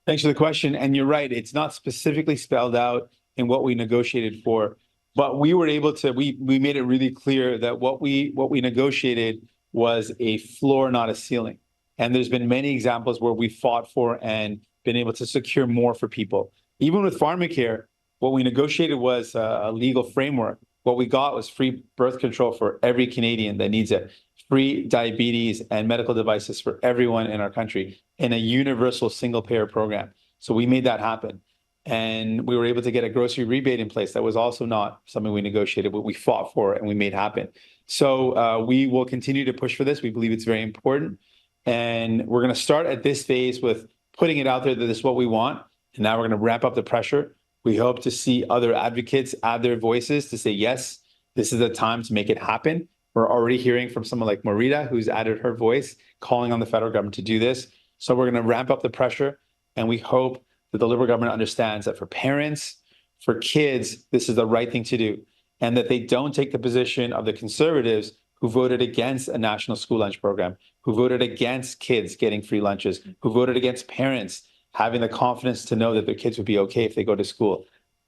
Thanks for the question. And you're right, it's not specifically spelled out in what we negotiated for. But we were able to, we made it really clear that what we negotiated was a floor, not a ceiling. And there's been many examples where we fought for and been able to secure more for people. Even with Pharmacare, what we negotiated was a legal framework. What we got was free birth control for every Canadian that needs it, free diabetes and medical devices for everyone in our country in a universal single payer program. So we made that happen. And we were able to get a grocery rebate in place. That was also not something we negotiated, but we fought for and we made happen. So we will continue to push for this. We believe it's very important. And we're going to start at this phase with putting it out there that this is what we want. And now we're going to ramp up the pressure. We hope to see other advocates add their voices to say, yes, this is the time to make it happen. We're already hearing from someone like Marita, who's added her voice, calling on the federal government to do this. So we're going to ramp up the pressure. And we hope that the Liberal government understands that for parents, for kids, this is the right thing to do. And that they don't take the position of the Conservatives who voted against a national school lunch program, who voted against kids getting free lunches, who voted against parents having the confidence to know that their kids would be okay if they go to school.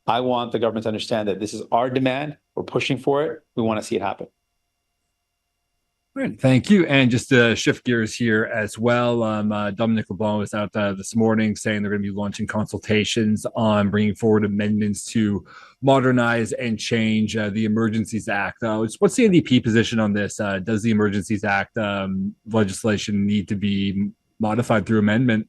I want the government to understand that this is our demand. We're pushing for it. We want to see it happen. Great, thank you. And just to shift gears here as well, Dominic LeBlanc was out this morning saying they're going to be launching consultations on bringing forward amendments to modernize and change the Emergencies Act. What's the NDP position on this? Does the Emergencies Act legislation need to be modified through amendment?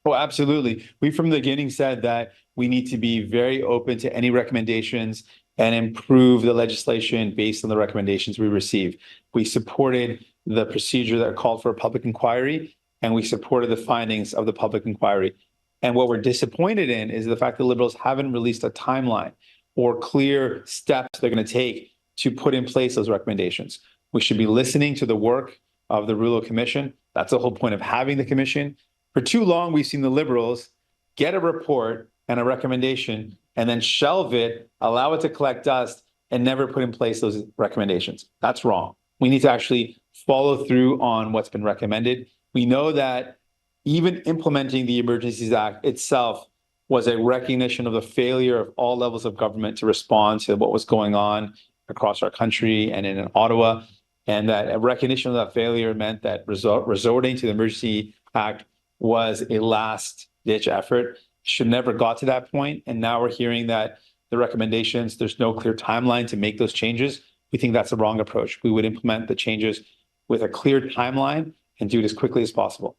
Oh, absolutely. We from the beginning said that we need to be very open to any recommendations and improve the legislation based on the recommendations we receive. We supported the procedure that called for a public inquiry, and we supported the findings of the public inquiry. And what we're disappointed in is the fact that Liberals haven't released a timeline or clear steps they're going to take to put in place those recommendations. We should be listening to the work of the Rule Commission. That's the whole point of having the commission. For too long, we've seen the Liberals get a report and a recommendation and then shelve it, allow it to collect dust, and never put in place those recommendations. That's wrong. We need to actually follow through on what's been recommended. We know that even implementing the Emergencies Act itself was a recognition of the failure of all levels of government to respond to what was going on across our country and in Ottawa, and that a recognition of that failure meant that resorting to the Emergency Act was a last-ditch effort. Should never got to that point. And now we're hearing that the recommendations, there's no clear timeline to make those changes. We think that's the wrong approach. We would implement the changes with a clear timeline and do it as quickly as possible.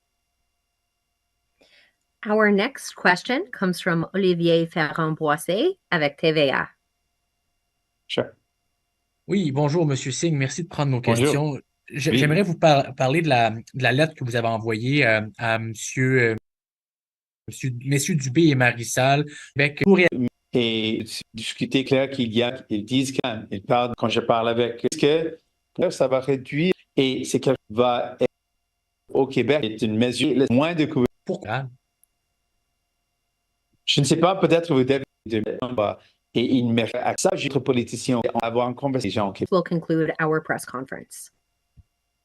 Our next question comes from Olivier Ferrand-Boissé avec TVA. Sure. Oui, bonjour, Monsieur Singh. Merci de prendre nos Bonjour. questions. J'aimerais vous parler de la lettre que vous avez envoyée à Messieurs Dubé et Marissal avec Et discuter clair ils disent qu'ils parlent, quand je parle avec que ça va réduire et c'est que va être au Québec est une mesure moins de couverture. Pourquoi? Je ne sais pas, peut-être vous devez et il mérite à ça, j'ai politiciens avoir une conversation. We'll conclude our press conference.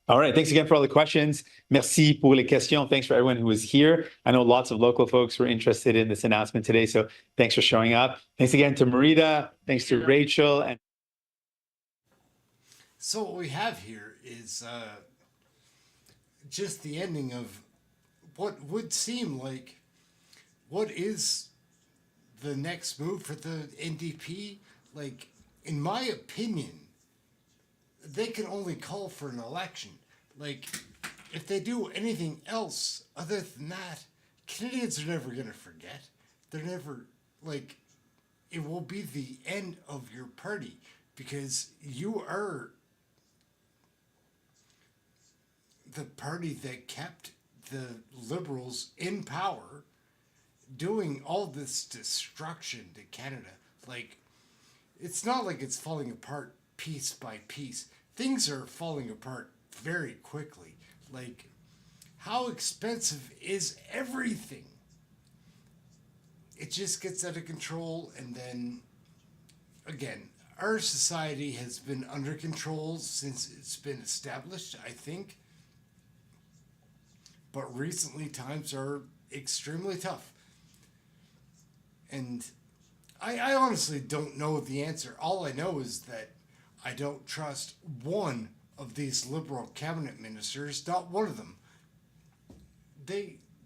All right. Thanks again for all the questions. Merci pour les questions. Thanks for everyone who was here. I know lots of local folks were interested in this announcement today, so thanks for showing up. Thanks again to Marita. Thanks to Rachel. And so what we have here is just the ending of what would seem like what is the next move for the NDP. Like, in my opinion, they can only call for an election. Like, if they do anything else other than that, Canadians are never going to forget. They're never, like, it will be the end of your party because you are the party that kept the Liberals in power doing all this destruction to Canada. Like, it's not like it's falling apart piece by piece. Things are falling apart very quickly. Like, how expensive is everything? It just gets out of control, and then, again, our society has been under control since it's been established, I think. But recently, times are extremely tough. And I honestly don't know the answer. All I know is that I don't trust one of these Liberal cabinet ministers, not one of them.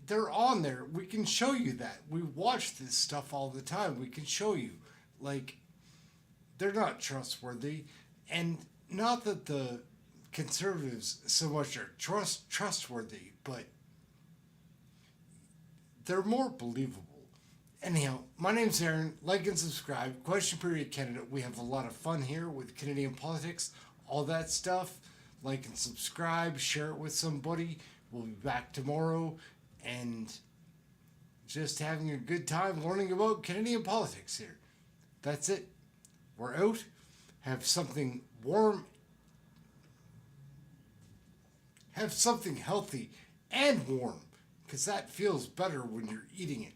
They're on there. We can show you that. We watch this stuff all the time. We can show you. Like, they're not trustworthy. And not that the Conservatives so much are trustworthy, but they're more believable. Anyhow, my name's Ehren. Like and subscribe. Question Period Canada. We have a lot of fun here with Canadian politics, all that stuff. Like and subscribe. Share it with somebody. We'll be back tomorrow and just having a good time learning about Canadian politics here. That's it. We're out. Have something warm. Have something healthy and warm, because that feels better when you're eating it.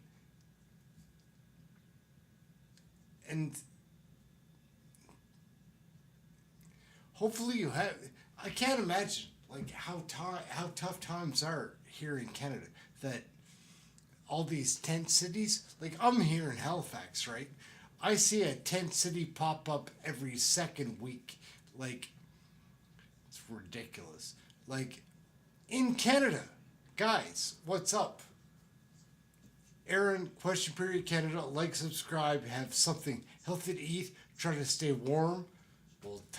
And hopefully you have. I can't imagine like how tough times are here in Canada. That all these tent cities. Like, I'm here in Halifax, right? I see a tent city pop up every second week. Like, it's ridiculous. Like, in Canada, guys, what's up? Ehren, Question Period Canada. Like, subscribe, have something healthy to eat, try to stay warm. We'll talk.